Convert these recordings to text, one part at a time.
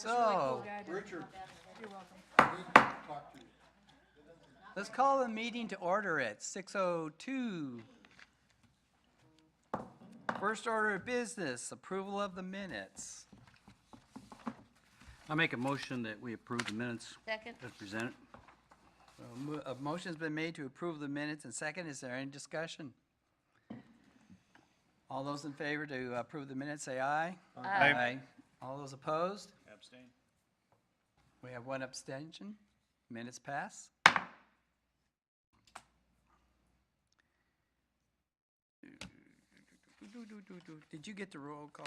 So, Richard, you're welcome. I need to talk to you. Let's call the meeting to order at 6:02. First order of business, approval of the minutes. I'll make a motion that we approve the minutes Second. as presented. A motion's been made to approve the minutes, and second, is there any discussion? All those in favor to approve the minutes, say aye. Aye. All those opposed? Abstain. We have one abstention. Minutes pass. Did you get the roll call?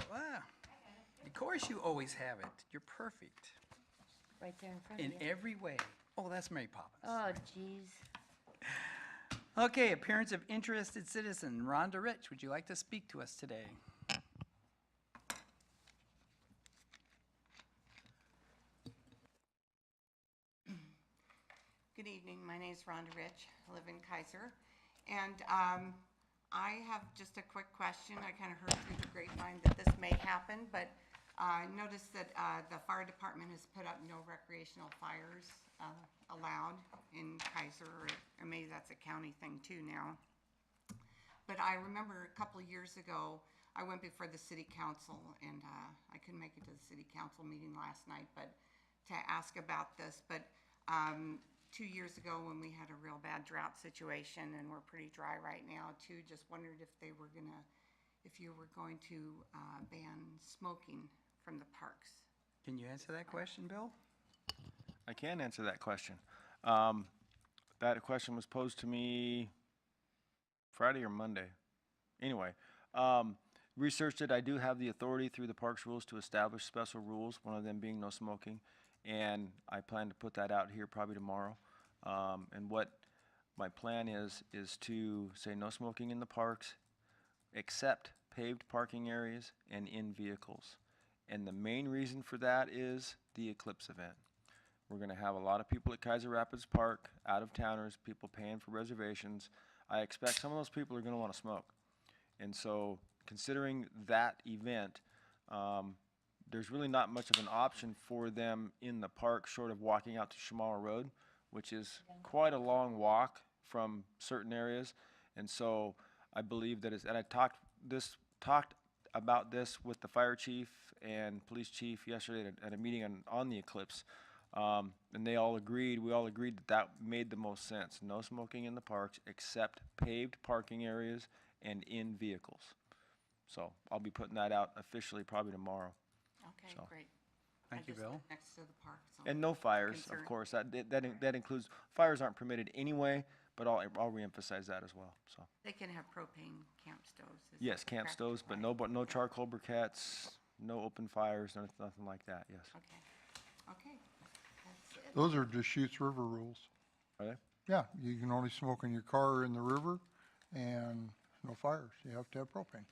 Of course you always have it. You're perfect Right there in front of in you. every way. Oh, that's Mary Poppins. Oh, jeez. Okay, appearance of interested citizen. Rhonda Rich, would you like to speak to us today? Good evening. My name is Rhonda Rich. I live in Keizer. And I have just a quick question. I kind of heard through the grapevine that this may happen, but I noticed that the fire department has put up no recreational fires allowed in Keizer, or maybe that's a county thing too now. But I remember a couple of years ago, I went before the city council, and I couldn't make it to the city council meeting last night, but to ask about this. But 2 years ago, when we had a real bad drought situation, and we're pretty dry right now too, just wondered if they were gonna, if you were going to ban smoking from the parks. Can you answer that question, Bill? I can answer that question. That question was posed to me Friday or Monday. Anyway, researched it. I do have the authority through the parks rules to establish special rules, one of them being no smoking. And I plan to put that out here probably tomorrow. And what my plan is to say no smoking in the parks, except paved parking areas and in vehicles. And the main reason for that is the eclipse event. We're going to have a lot of people at Keizer Rapids Park, out-of-towners, people paying for reservations. I expect some of those people are going to want to smoke. And so considering that event, there's really not much of an option for them in the park short of walking out to Shamala Road, which is quite a long walk from certain areas. And so I believe that and I talked about this with the fire chief and police chief yesterday at a meeting on the eclipse. And they all agreed, we all agreed that made the most sense. No smoking in the parks except paved parking areas and in vehicles. So I'll be putting that out officially probably tomorrow. Okay, So. great. Thank you, I just Bill. live next to the park, so. And no fires, of Concern. course. That includes, fires aren't permitted anyway, but I'll reemphasize that as well, so. They can have propane camp stoves. is Yes, that camp correct? stoves, but Right. no charcoal briquettes, no open fires, nothing like that, yes. Okay, that's it. Those are Deschutes River rules. Are they? Yeah, you can only smoke in your car in the river and no fires. You have to have propane.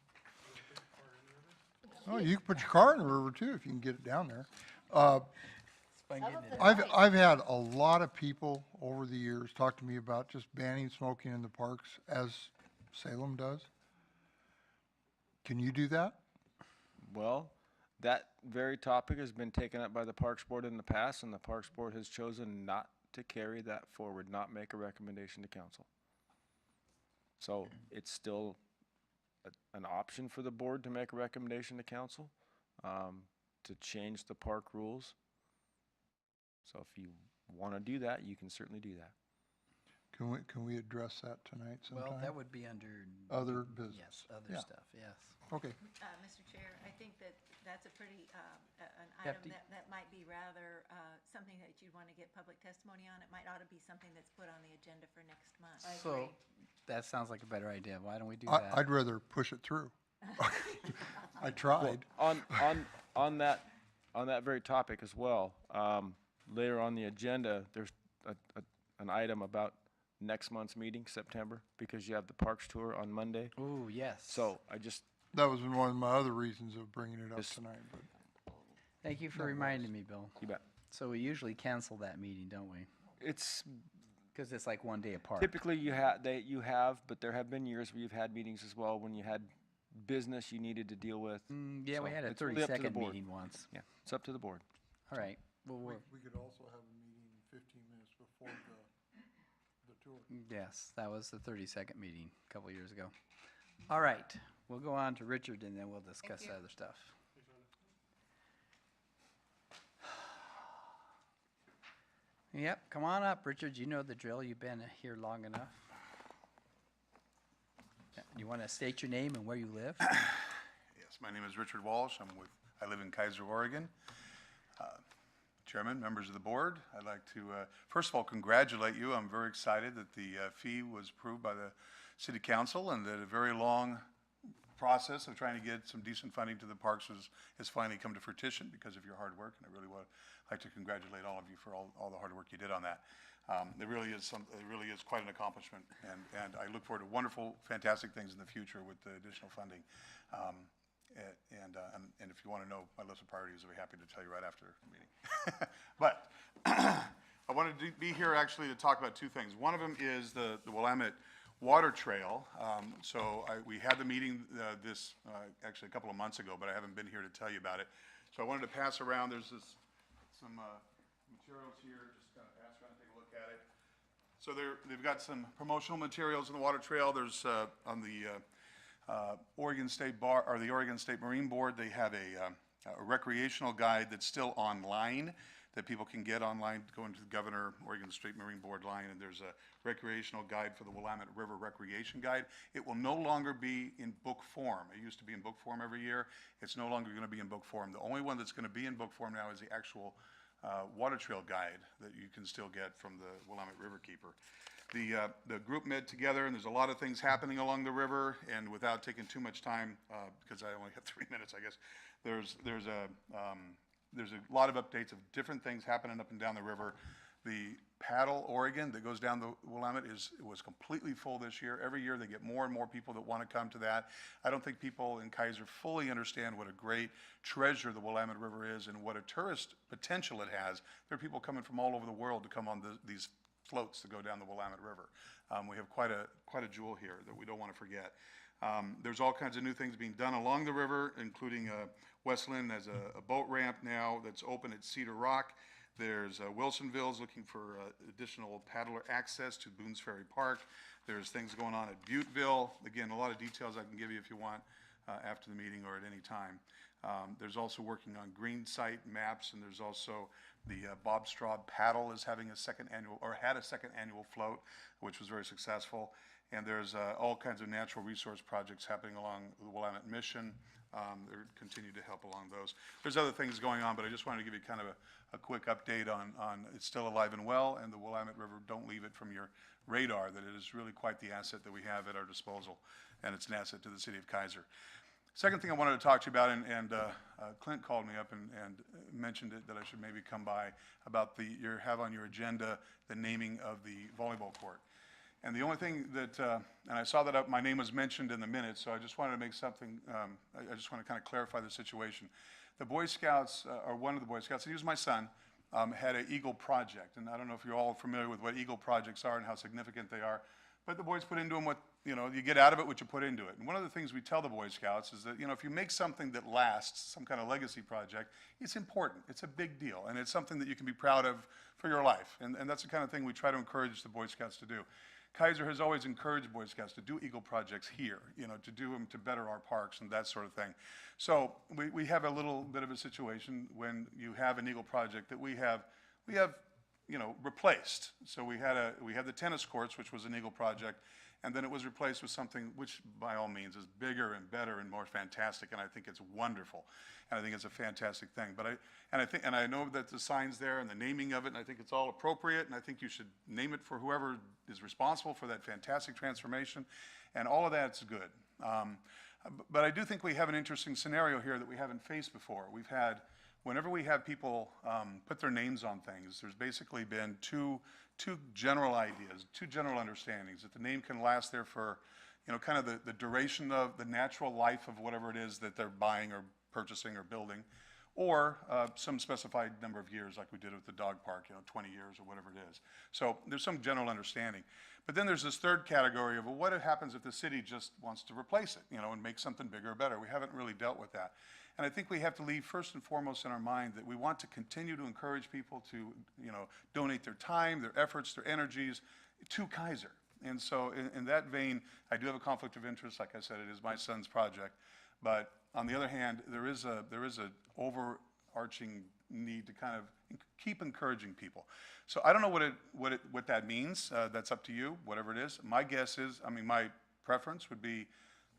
Oh, you can put your car in the river too if you can get it down there. It's fun getting it. I've had a lot of people over the years talk to me about just banning smoking in the parks as Salem does. Can you do that? Well, that very topic has been taken up by the Parks Board in the past, and the Parks Board has chosen not to carry that forward, not make a recommendation to council. So it's still an option for the board to make a recommendation to council to change the park rules. So if you want to do that, you can certainly do that. Can we address that tonight sometime? Well, that would be under. Other business. Yes, other Yeah. stuff, yes. Okay, Mr. Chair, I think that's a pretty, an Hefty. item that might be rather something that you'd want to get public testimony on. It might ought to be something that's put on the agenda for next month. So, that sounds like a better idea. Why don't we do that? I'd rather push it through. I tried. On that very topic as well, later on the agenda, there's an item about next month's meeting, September, because you have the parks tour on Monday. Ooh, yes. So That was one of my other reasons of bringing it up Just- tonight, but Thank you for reminding me, Bill. you bet. So we usually cancel that meeting, don't we? It's Because it's like one day apart. typically you have, but there have been years where you've had meetings as well when you had business you needed to deal with. Yeah, we So had a it's really up to the 30-second board. meeting once. Yeah, it's up to the board. All right, well, We could also have a meeting 15 minutes before the tour. yes, that was the 30-second meeting a couple years ago. All right, we'll go on to Richard, and then we'll discuss you. the other stuff. Yep, come on up, Richard. You know the drill. You've been here long enough. You want to state your name and where you live? Yes, my name is Richard Walsh. I live in Keizer, Oregon. Chairman, members of the board, I'd like to, first of all, congratulate you. I'm very excited that the fee was approved by the city council and that a very long process of trying to get some decent funding to the parks has finally come to fruition because of your hard work. And I really would like to congratulate all of you for all the hard work you did on that. It really is quite an accomplishment, and I look forward to wonderful, fantastic things in the future with the additional funding. And if you want to know my list of priorities, I'll be happy to tell you right after the meeting. But I wanted to be here actually to talk about two things. One of them is the Willamette Water Trail. We had the meeting actually a couple of months ago, but I haven't been here to tell you about it. So I wanted to pass around. There's some materials here. Just kind of pass around and take a look at it. So they've got some promotional materials in the water trail. There's on the Oregon State Marine Board, they have a recreational guide that's still online that people can get online, going to the Oregon State Marine Board line, and there's a recreational guide for the Willamette River Recreation Guide. It will no longer be in book form. It used to be in book form every year. It's no longer going to be in book form. The only one that's going to be in book form now is the actual water trail guide that you can still get from the Willamette River Keeper. The group met together, and there's a lot of things happening along the river, and without taking too much time, because I only have 3 minutes, I guess, there's a lot of updates of different things happening up and down the river. The paddle Oregon that goes down the Willamette was completely full this year. Every year they get more and more people that want to come to that. I don't think people in Keizer fully understand what a great treasure the Willamette River is and what a tourist potential it has. There are people coming from all over the world to come on these floats to go down the Willamette River. We have quite a jewel here that we don't want to forget. There's all kinds of new things being done along the river, including Westland has a boat ramp now that's open at Cedar Rock. There's Wilsonville's looking for additional paddler access to Boone's Ferry Park. There's things going on at Butteville. Again, a lot of details I can give you if you want after the meeting or at any time. There's also working on green site maps, and there's also the Bob Straub Paddle is having had a second annual float, which was very successful. And there's all kinds of natural resource projects happening along the Willamette Mission. They continue to help along those. There's other things going on, but I just wanted to give you kind of a quick update on it's still alive and well, and the Willamette River, don't leave it from your radar, that it is really quite the asset that we have at our disposal, and it's an asset to the city of Keizer. Second thing I wanted to talk to you about, and Clint called me up and mentioned it, that I should maybe come by, about you have on your agenda the naming of the volleyball court. And the only thing that, and I saw that my name was mentioned in the minutes, so I just wanted to make something, I just want to kind of clarify the situation. The Boy Scouts, or one of the Boy Scouts, and he was my son, had an Eagle Project. And I don't know if you're all familiar with what Eagle Projects are and how significant they are, but the boys put into them what, you get out of it what you put into it. And one of the things we tell the Boy Scouts is that, if you make something that lasts, some kind of legacy project, it's important. It's a big deal, and it's something that you can be proud of for your life. And that's the kind of thing we try to encourage the Boy Scouts to do. Keizer has always encouraged Boy Scouts to do Eagle projects here, to do them to better our parks and that sort of thing. So we have a little bit of a situation when you have an Eagle project that we have replaced. So we had the tennis courts, which was an Eagle project, and then it was replaced with something which by all means is bigger and better and more fantastic, and I think it's wonderful. And I think it's a fantastic thing. And I know that the sign's there and the naming of it, and I think it's all appropriate, and I think you should name it for whoever is responsible for that fantastic transformation, and all of that's good. But I do think we have an interesting scenario here that we haven't faced before. Whenever we have people put their names on things, there's basically been two general ideas, two general understandings, that the name can last there for, kind of the duration of the natural life of whatever it is that they're buying or purchasing or building, or some specified number of years like we did with the dog park, 20 years or whatever it is. So there's some general understanding. But then there's this third category of, well, what happens if the city just wants to replace it, and make something bigger or better? We haven't really dealt with that. And I think we have to leave first and foremost in our mind that we want to continue to encourage people to, donate their time, their efforts, their energies to Keizer. And so in that vein, I do have a conflict of interest. Like I said, it is my son's project. But on the other hand, there is a overarching need to kind of keep encouraging people. So I don't know what that means. That's up to you, whatever it is. My guess is, my preference would be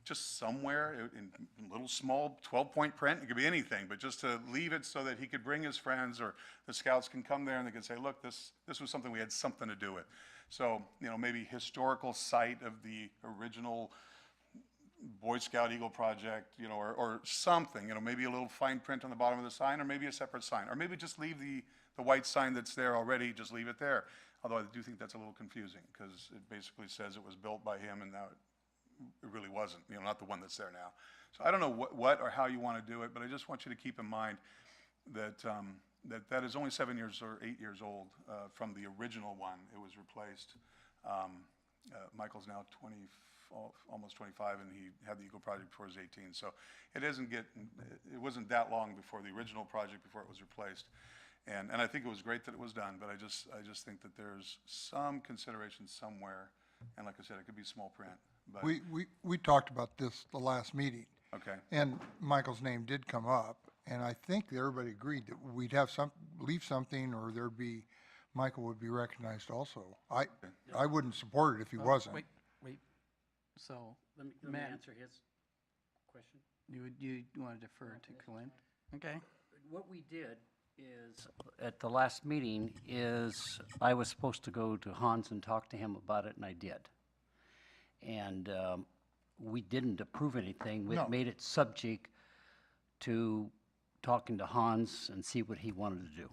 just somewhere in little small 12-point print. It could be anything, but just to leave it so that he could bring his friends, or the scouts can come there and they can say, look, this was something we had something to do with. So, maybe historical site of the original Boy Scout Eagle project, or something, maybe a little fine print on the bottom of the sign, or maybe a separate sign, or maybe just leave the white sign that's there already, just leave it there. Although I do think that's a little confusing, because it basically says it was built by him, and now it really wasn't, not the one that's there now. So I don't know what or how you want to do it, but I just want you to keep in mind that that is only 7 years or 8 years old from the original one. It was replaced. Michael's now 20, almost 25, and he had the Eagle project before he was 18. So it wasn't that long before the original project, before it was replaced. And I think it was great that it was done, but I just think that there's some consideration somewhere. And like I said, it could be small print. But We talked about this the last meeting, okay. and Michael's name did come up, and I think that everybody agreed that we'd have leave something, or Michael would be recognized also. I wouldn't support it if he wasn't. Wait, so, Let me Matt. answer his question. you want to defer to Clint? Okay. What we did is, at the last meeting, is I was supposed to go to Hans and talk to him about it, and I did. And we didn't approve anything. We No. made it subject to talking to Hans and see what he wanted to do.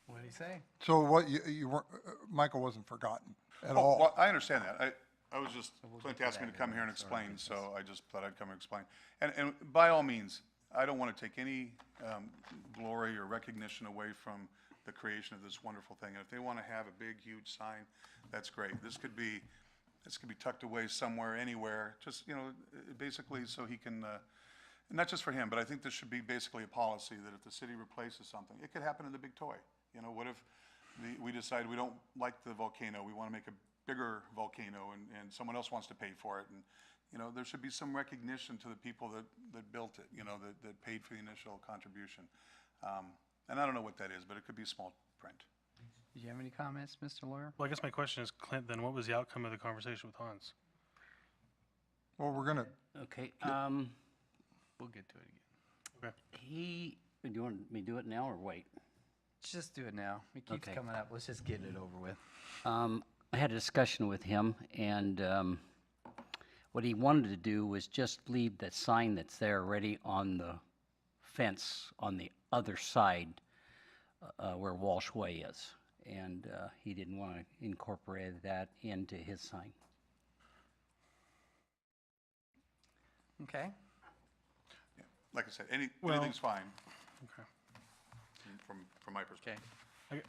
What did he say? So what, you weren't, Michael wasn't forgotten at Oh, all. well, I understand that. I was just, we'll Clint get to asked me that to come in here and a minute, sorry. explain, so I just thought I'd come and explain. And by all means, I don't want to take any glory or recognition away from the creation of this wonderful thing. And if they want to have a big, huge sign, that's great. This could be tucked away somewhere, anywhere, just, basically so he can, not just for him, but I think this should be basically a policy that if the city replaces something, it could happen in the big toy. What if we decide we don't like the volcano, we want to make a bigger volcano, and someone else wants to pay for it, and, there should be some recognition to the people that built it, that paid for the initial contribution. And I don't know what that is, but it could be small print. Did you have any comments, Mr. Lawyer? Well, I guess my question is, Clint, then what was the outcome of the conversation with Hans? Well, we're gonna, Okay, We'll get to it again. do you want me to do it now or wait? Just do it now. It keeps Okay. coming up. Let's just get it over with. I had a discussion with him, and what he wanted to do was just leave that sign that's there already on the fence on the other side where Walsh Way is. And he didn't want to incorporate that into his sign. Okay. Like I said, Well- anything's fine Okay. from my perspective. Okay.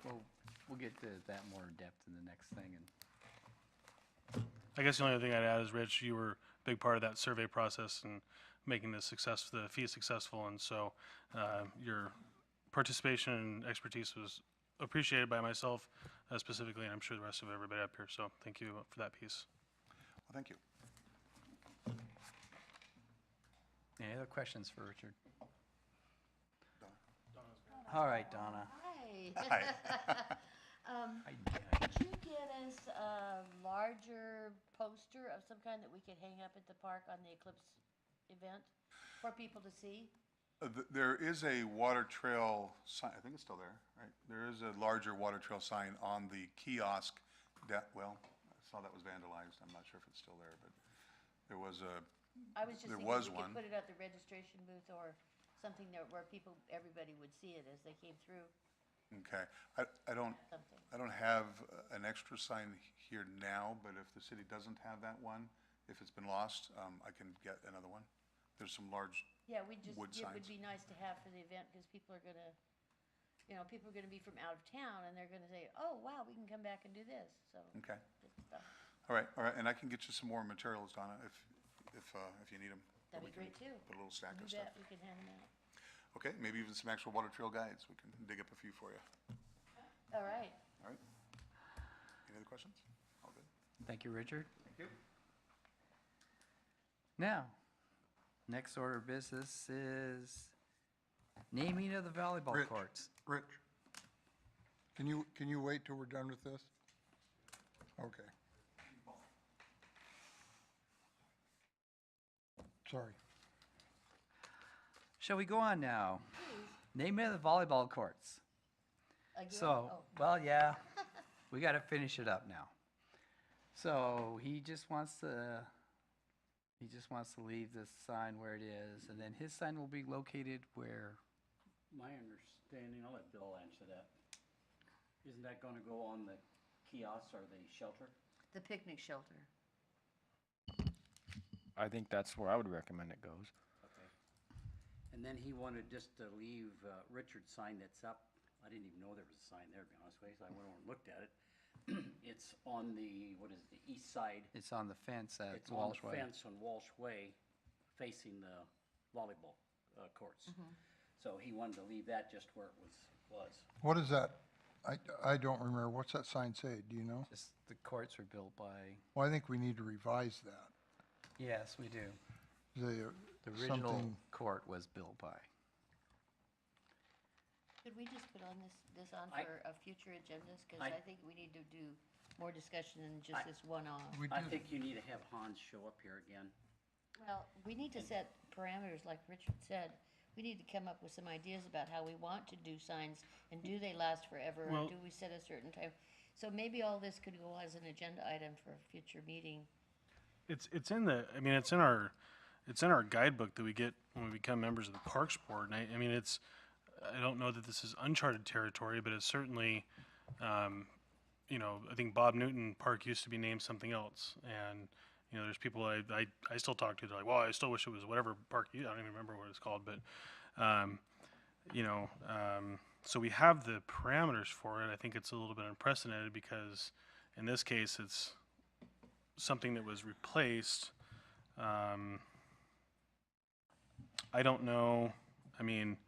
We'll get to that more in depth in the next thing. And I guess the only other thing I'd add is, Rich, you were a big part of that survey process and making the fee successful, and so your participation and expertise was appreciated by myself specifically, and I'm sure the rest of everybody up here, so thank you for that piece. Well, thank you. any other questions for Richard? All right, Donna. Hi. Hi. Hi, Could you get us a larger poster of some kind that we could hang up at the park on the Eclipse event for people to see? There is a water trail sign, I think it's still there, right? There is a larger water trail sign on the kiosk well, I saw that was vandalized. I'm not sure if it's still there, but there was I was just There thinking was we one. could put it at the registration booth or something there where everybody would see it as they came through, okay. I don't something. have an extra sign here now, but if the city doesn't have that one, if it's been lost, I can get another one. There's some large, Yeah, wood it would signs. be nice to have for the event because people are gonna, people are gonna be from out of town and they're gonna say, oh, wow, we can come back and do this, so. okay. Good stuff. All right, and I can get you some more materials, Donna, if you need them. That'd we be can great too. put a little stack You of stuff. bet, we can hand them out. Okay, maybe even some actual water trail guides. We can dig up a few for you. All right. All right? Any other questions? All good? Thank you, Richard. Thank you. Now, next order of business is naming of the volleyball Rich. courts. Rich, can you wait till we're done with this? Okay. Sorry. Shall we go on now? Naming of the volleyball courts. Again? So, Oh, well, yeah, we gotta finish it up now. So he just wants to leave this sign where it is, and then his sign will be located where? My understanding, I'll let Bill answer that. Isn't that gonna go on the kiosk or the shelter? the picnic shelter. I think that's where I would recommend it goes. Okay. And then he wanted just to leave Richard's sign that's up. I didn't even know there was a sign there, to be honest with you, so I went over and looked at it. It's on the, what is it, the east side. It's on the fence at It's on Walsh the Way. fence on Walsh Way, facing the volleyball courts. So he wanted to leave that just where it was. What is that? I don't remember. What's that sign say? Do you know? Just the courts were built by, Well, I think we need to revise that. yes, we do. The The original something, court was built by. Could we just put on this on I- for future agendas? Because I- I think we need to do more discussion than just this one-off. we I do, think you need to have Hans show up here again. Well, we need to set parameters, like Richard said. We need to come up with some ideas about how we want to do signs, and do they last forever, or Well- do we set a certain time? So maybe all this could go as an agenda item for a future meeting. It's in the, I mean, it's in our guidebook that we get when we become members of the Parks Board. And I mean, I don't know that this is uncharted territory, but it's certainly, you know, I think Bob Newton Park used to be named something else. And, you know, there's people I still talk to, they're like, well, I still wish it was whatever park, I don't even remember what it's called, but, you know, so we have the parameters for it. I think it's a little bit unprecedented because in this case, it's something that was replaced. I don't know, I mean,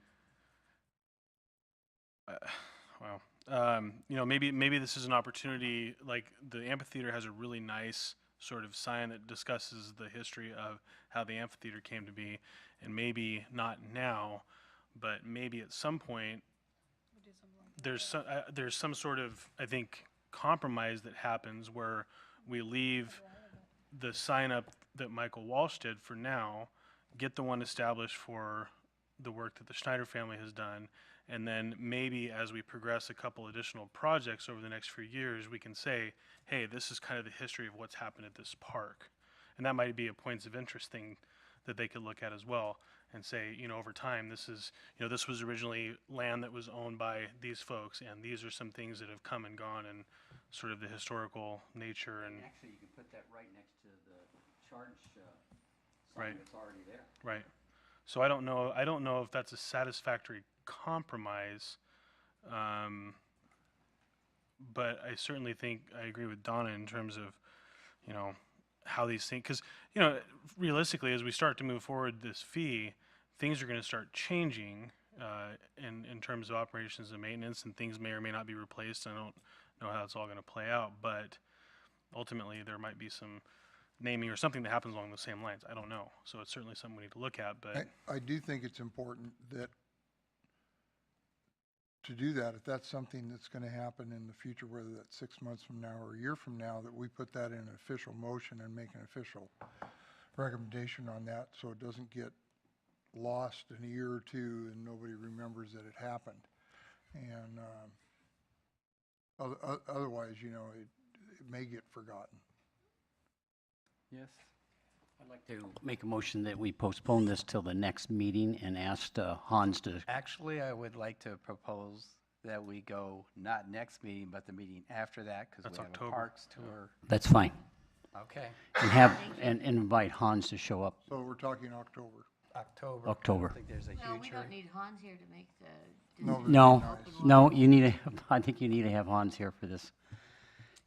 you know, maybe this is an opportunity, like the amphitheater has a really nice sort of sign that discusses the history of how the amphitheater came to be, and maybe not now, but maybe at some point, there's some sort of, I think, compromise that happens where we leave the sign up that Michael Walsh did for now, get the one established for the work that the Schneider family has done, and then maybe as we progress a couple additional projects over the next few years, we can say, hey, this is kind of the history of what's happened at this park. And that might be a points of interest thing that they could look at as well and say, you know, over time, this is, you know, this was originally land that was owned by these folks, and these are some things that have come and gone and sort of the historical nature and, Actually, you can put that right next to the charge Right. sign that's already there. right. So I don't know if that's a satisfactory compromise. But I certainly think I agree with Donna in terms of, you know, how these things, because, you know, realistically, as we start to move forward this fee, things are going to start changing in terms of operations and maintenance, and things may or may not be replaced. I don't know how it's all going to play out, but ultimately there might be some naming or something that happens along the same lines. I don't know. So it's certainly something we need to look at, but I do think it's important that to do that, if that's something that's gonna happen in the future, whether that's 6 months from now or a year from now, that we put that in an official motion and make an official recommendation on that, so it doesn't get lost in a year or two and nobody remembers that it happened. And, otherwise, you know, it may get forgotten. Yes? I'd like to make a motion that we postpone this till the next meeting and ask Hans to, Actually, I would like to propose that we go not next meeting, but the meeting after that, because That's we have a October. parks tour. that's fine. Okay, And invite Hans to show up. So we're talking October. October. October. I think there's a Well, we huge don't hurry. need Hans here to make the No, decision. No, Open one. no, you need to, I think you need to have Hans here for this.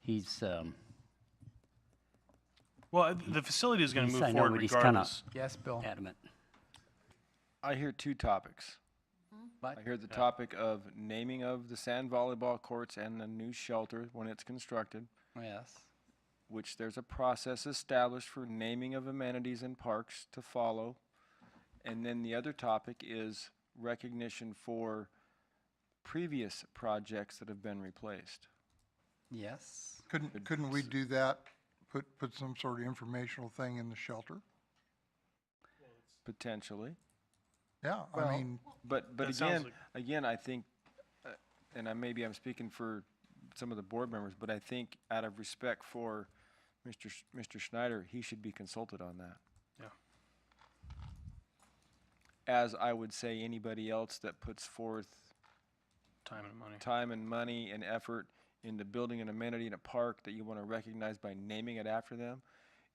He's, Well, the facility is going to He's- move I know, forward but he's kinda- regardless. Yes, Bill? Adamant. I hear two topics. What? I hear the topic of naming of the sand volleyball courts and the new shelter when it's constructed, Yes. which there's a process established for naming of amenities in parks to follow. And then the other topic is recognition for previous projects that have been replaced. Yes. Couldn't we do that? Put some sort of informational thing in the shelter? Potentially. Yeah, Well- I mean, But That sounds again, I think, and maybe I'm speaking for some of the board members, but I think out of respect for Mr. Schneider, he should be consulted on that. Yeah. As I would say anybody else that puts forth Time and money. time and money and effort into building an amenity in a park that you want to recognize by naming it after them.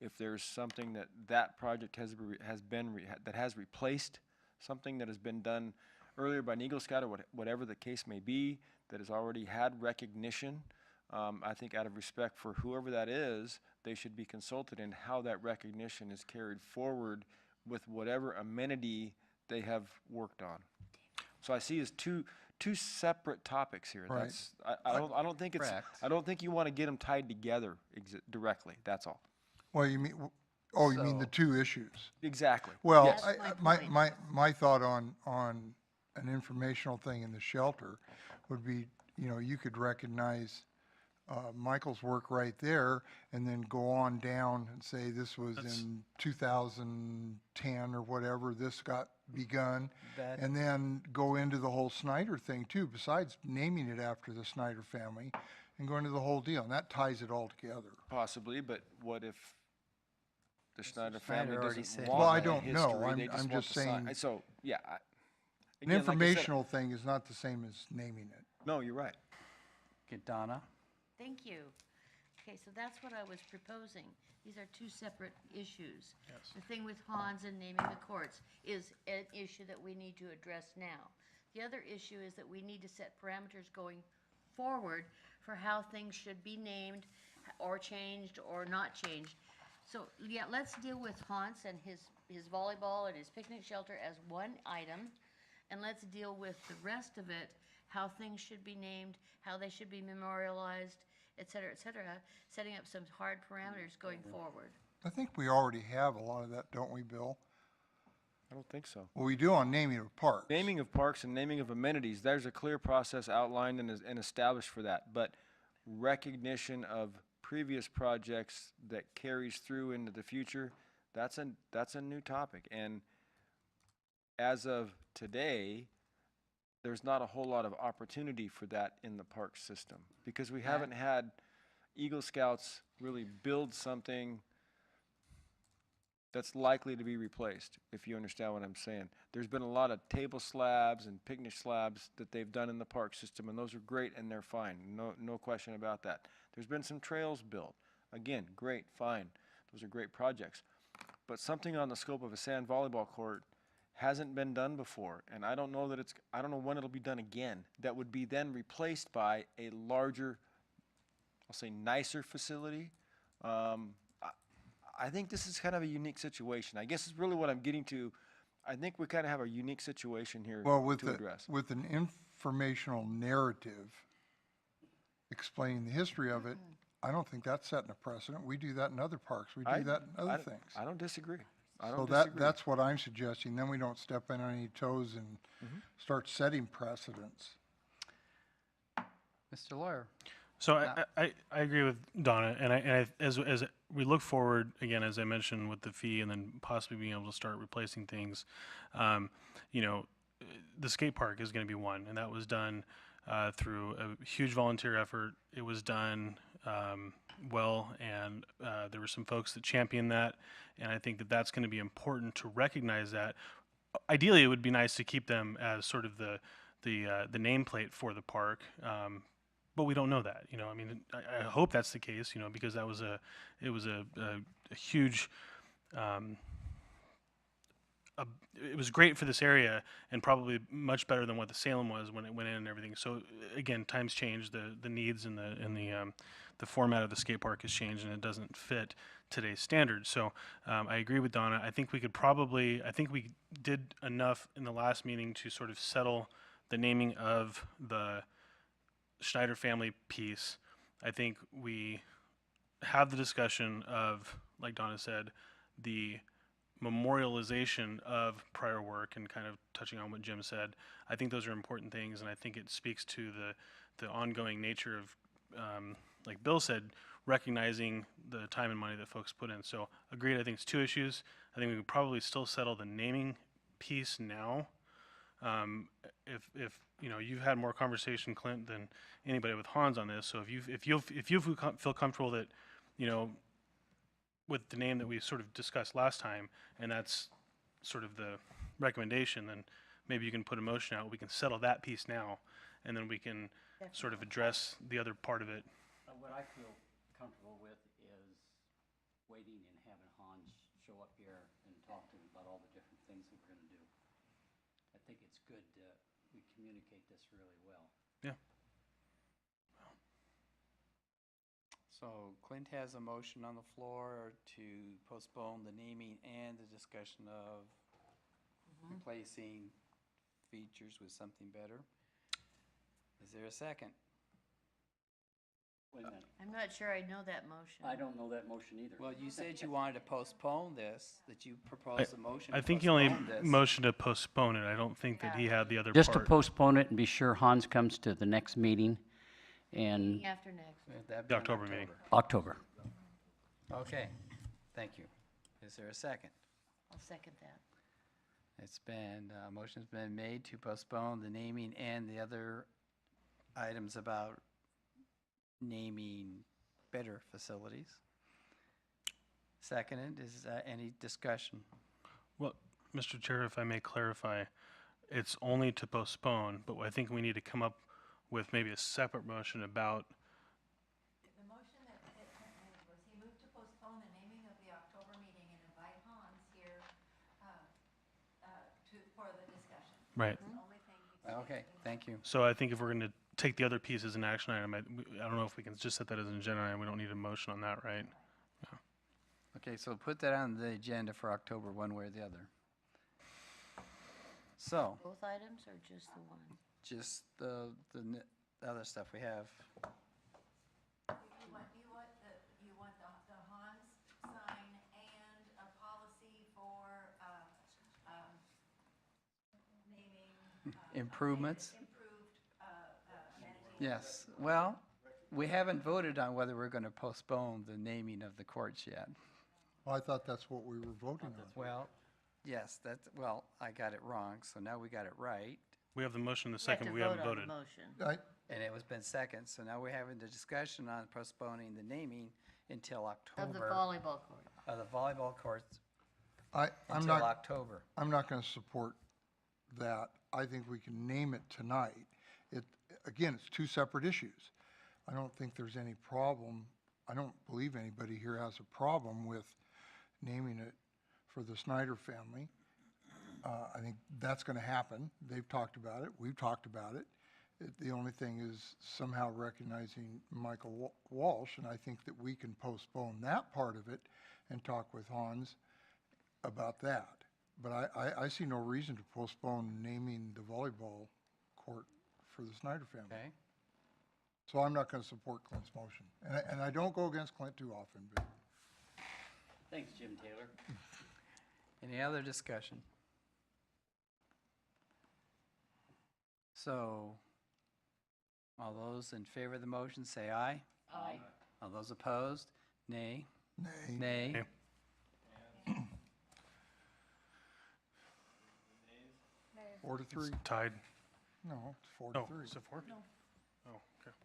If there's something that project that has replaced something that has been done earlier by an Eagle Scout or whatever the case may be, that has already had recognition, I think out of respect for whoever that is, they should be consulted in how that recognition is carried forward with whatever amenity they have worked on. So I see as two separate topics here. Right. That's, I don't think it's, Correct. I don't think you want to get them tied together directly, that's all. well, you mean, you mean the So- two issues? Exactly. Well, Yes. That's my, my my thought on an informational thing in the shelter would be, you could recognize Michael's work right there and then go on down and say this was in 2010 or whatever, this got begun. That- And then go into the whole Snyder thing too, besides naming it after the Snyder family, and go into the whole deal. And that ties it all together. Possibly, but what if the Schneider Schneider family already doesn't said want Well, I that don't know. history, I'm- they just I'm want just the sign. saying- So, yeah. An again, like I said- informational thing is not the same as naming it. No, you're right. Okay, Donna? Thank you. Okay, so that's what I was proposing. These are two separate issues. Yes. The thing with Hans and naming the courts is an issue that we need to address now. The other issue is that we need to set parameters going forward for how things should be named or changed or not changed. So, yeah, let's deal with Hans and his volleyball and his picnic shelter as one item. And let's deal with the rest of it, how things should be named, how they should be memorialized, et cetera, setting up some hard parameters going forward. I think we already have a lot of that, don't we, Bill? I don't think so. Well, we do on naming of parks. Naming of parks and naming of amenities, there's a clear process outlined and established for that. But recognition of previous projects that carries through into the future, that's a new topic. And as of today, there's not a whole lot of opportunity for that in the park system because we haven't had Eagle Scouts really build something that's likely to be replaced, if you understand what I'm saying. There's been a lot of table slabs and picnic slabs that they've done in the park system, and those are great and they're fine. No question about that. There's been some trails built. Again, great, fine. Those are great projects. But something on the scope of a sand volleyball court hasn't been done before, and I don't know when it'll be done again. That would be then replaced by a larger, I'll say nicer facility. I think this is kind of a unique situation. I guess is really what I'm getting to. I think we kind of have a unique situation here Well, to address. with an informational narrative explaining the history of it, I don't think that's setting a precedent. We do that in other parks. We do that in other things. I don't disagree. I So don't that, disagree. that's what I'm suggesting. Then we don't step on any toes and Mm-hmm. start setting precedents. Mr. Lawyer? So I agree with Donna, and as we look forward, again, as I mentioned with the fee and then possibly being able to start replacing things, the skate park is going to be one, and that was done through a huge volunteer effort. It was done well, and there were some folks that championed that, and I think that that's going to be important to recognize that. Ideally, it would be nice to keep them as sort of the nameplate for the park. But we don't know that, I mean, I hope that's the case, because it was a huge, it was great for this area and probably much better than what the Salem was when it went in and everything. So again, times change, the needs and the the format of the skate park has changed and it doesn't fit today's standards. So I agree with Donna. I think we did enough in the last meeting to sort of settle the naming of the Schneider family piece. I think we have the discussion of, like Donna said, the memorialization of prior work and kind of touching on what Jim said. I think those are important things, and I think it speaks to the ongoing nature of, like Bill said, recognizing the time and money that folks put in. So agreed, I think it's two issues. I think we could probably still settle the naming piece now. If you know, you've had more conversation, Clint, than anybody with Hans on this. So if you feel comfortable that, you know, with the name that we sort of discussed last time, and that's sort of the recommendation, then maybe you can put a motion out. We can settle that piece now, and then we can sort of address the other part of it. What I feel comfortable with is waiting and having Hans show up here and talk to him about all the different things that we're gonna do. I think it's good we communicate this really well. Yeah. So Clint has a motion on the floor to postpone the naming and the discussion of replacing features with something better. Is there a second? Wait a minute. I'm not sure I know that motion. I don't know that motion either. Well, you said you wanted to postpone this, that you proposed a motion to I think he only postpone this. motioned to postpone it. I don't think that he had the other Just to part. postpone it and be sure Hans comes to the next meeting in After next. That'd The be in October meeting. October. Okay, thank you. Is there a second? I'll second that. It's been, motion's been made to postpone the naming and the other items about naming better facilities. Seconded, is any discussion? Well, Mr. Chair, if I may clarify, it's only to postpone, but I think we need to come up with maybe a separate motion about, The motion that Clint made was he moved to postpone the naming of the October meeting and invite Hans here for the discussion. right. That's the only thing he said. Okay, thank you. So I think if we're going to take the other piece as an action item, I don't know if we can just set that as an agenda item. We don't need a motion on that, right? Okay, so put that on the agenda for October, one way or the other. So, Both items or just the one? just the other stuff we have. You want the Hans sign and a policy for naming. Improvements? Improved amenities. Yes, well, we haven't voted on whether we're going to postpone the naming of the courts yet. Well, I thought that's what we were voting on. Well, yes, well, I got it wrong, so now we got it right. We have the motion in the You have second, to we haven't vote on voted. the motion. And it was been second, so now we're having the discussion on postponing the naming until Of the October. volleyball court. Of the volleyball courts I'm until not, October. I'm not gonna support that. I think we can name it tonight. Again, it's two separate issues. I don't think there's any problem, I don't believe anybody here has a problem with naming it for the Snyder family. I think that's gonna happen. They've talked about it, we've talked about it. The only thing is somehow recognizing Michael Walsh, and I think that we can postpone that part of it and talk with Hans about that. But I see no reason to postpone naming the volleyball court for the Snyder family. Okay, So I'm not gonna support Clint's motion. And I don't go against Clint too often, but Thanks, Jim Taylor. any other discussion? So, all those in favor of the motion, say aye. Aye. All those opposed, nay. nay. Nay. Nay. 4-3. Tied. No, it's Oh, 4-3. is it four? No. Oh, okay.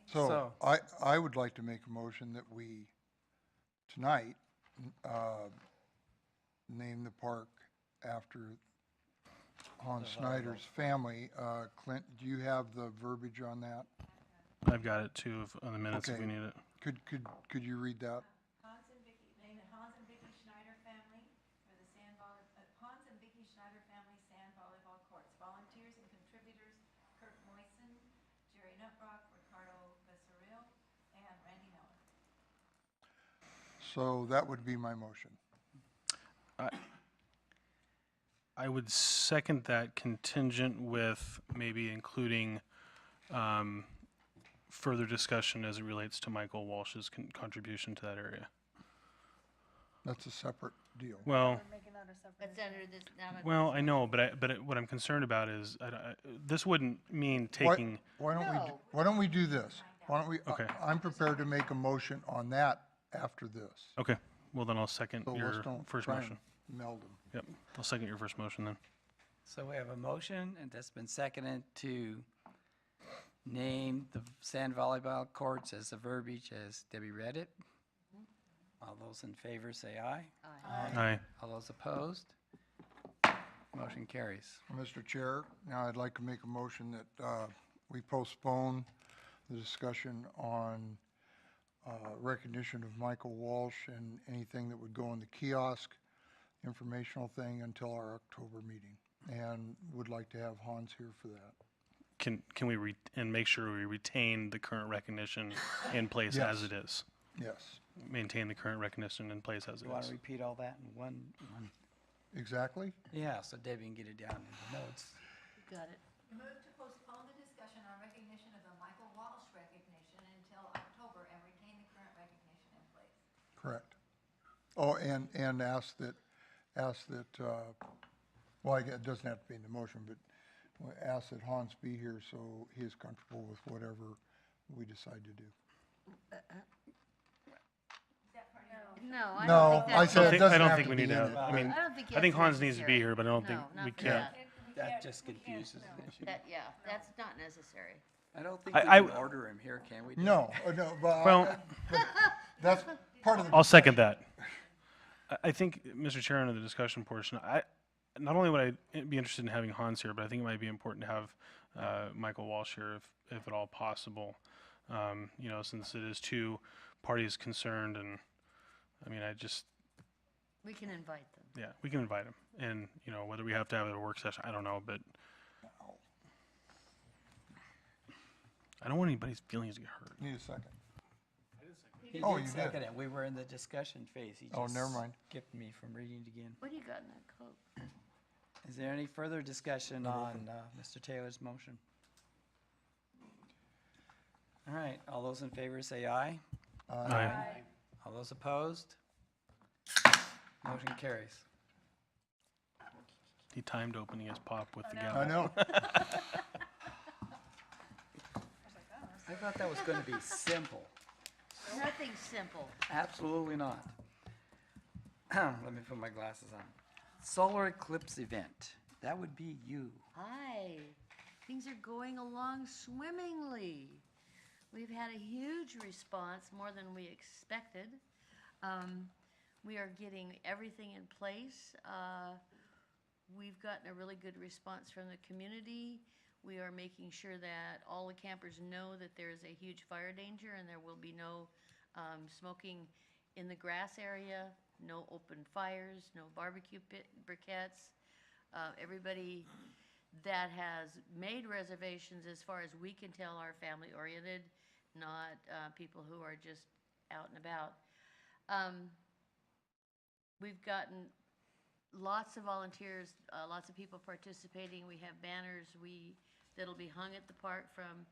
So So- I would like to make a motion that we, tonight, name the park after Hans Snyder's family. Clint, do you have the verbiage on that? I've got it too, on the minutes if we Okay. need it. Could you read that? Hans and Vicky, name it Hans and Vicky Schneider family for the Hans and Vicky Schneider family sand volleyball courts. Volunteers and contributors Kurt Moisen, Jerry Nutrock, Ricardo Becerril, and Randy Miller. So that would be my motion. I would second that contingent with maybe including further discussion as it relates to Michael Walsh's contribution to that area. That's a separate deal. Well, That's under this, now. well, I know, but what I'm concerned about is this wouldn't mean Why- taking. No. Why don't we do this? Why don't we, Okay. I'm prepared to make a motion on that after this. Okay, well then I'll second So your let's don't first try motion. and meld them. Yep, I'll second your first motion then. So we have a motion, and that's been seconded to name the sand volleyball courts as the verbiage as Debbie read it. All those in favor say aye. Aye. All those opposed? Motion carries. Mr. Chair, now I'd like to make a motion that we postpone the discussion on recognition of Michael Walsh and anything that would go in the kiosk informational thing until our October meeting. And would like to have Hans here for that. Can we and make sure we retain the current recognition in place as Yes. it is? Yes, Maintain the current recognition in place as it You want is. to repeat all that in one? exactly. Yeah, so Debbie can get it down in the notes. Got it. Move to postpone the discussion on recognition of the Michael Walsh recognition until October and retain the current recognition in place. Correct. Oh, and ask that, well, it doesn't have to be in the motion, but we ask that Hans be here so he is comfortable with whatever we decide to do. No, I No, don't think I that's. said it doesn't I don't have think to we be need in to it. have, I mean, I don't think I think that's Hans needs to be necessary. here, but I don't No, think not we for can't. That just confuses the issue. That, yeah, that's not necessary. I don't think we I- can order him here, can we? Debbie? No, no, but Well- that's part of the. I'll second that. I think, Mr. Chair, under the discussion portion, not only would I be interested in having Hans here, but I think it might be important to have Michael Walsh here if at all possible. You know, since it is two parties concerned, and I mean, We can invite them. yeah, we can invite him. And, you know, whether we have to have it at a work session, I don't know, but I don't want anybody's feelings to get hurt. Need a second. He Oh, did you did. second it. We were in the discussion phase. He Oh, just never mind. skipped me from reading it again. What do you got in that coat? Is there any further discussion on Mr. Taylor's motion? All right, all those in favor say aye. Aye. All those opposed? Motion carries. He timed opening his pop with the I gavel. know. I thought that was going to be simple. Nothing simple. Absolutely not. Let me put my glasses on. Solar eclipse event. That would be you. Hi, things are going along swimmingly. We've had a huge response, more than we expected. We are getting everything in place. We've gotten a really good response from the community. We are making sure that all the campers know that there is a huge fire danger and there will be no smoking in the grass area, no open fires, no barbecue briquettes. Everybody that has made reservations, as far as we can tell, are family-oriented, not people who are just out and about. We've gotten lots of volunteers, lots of people participating. We have banners that'll be hung at the park from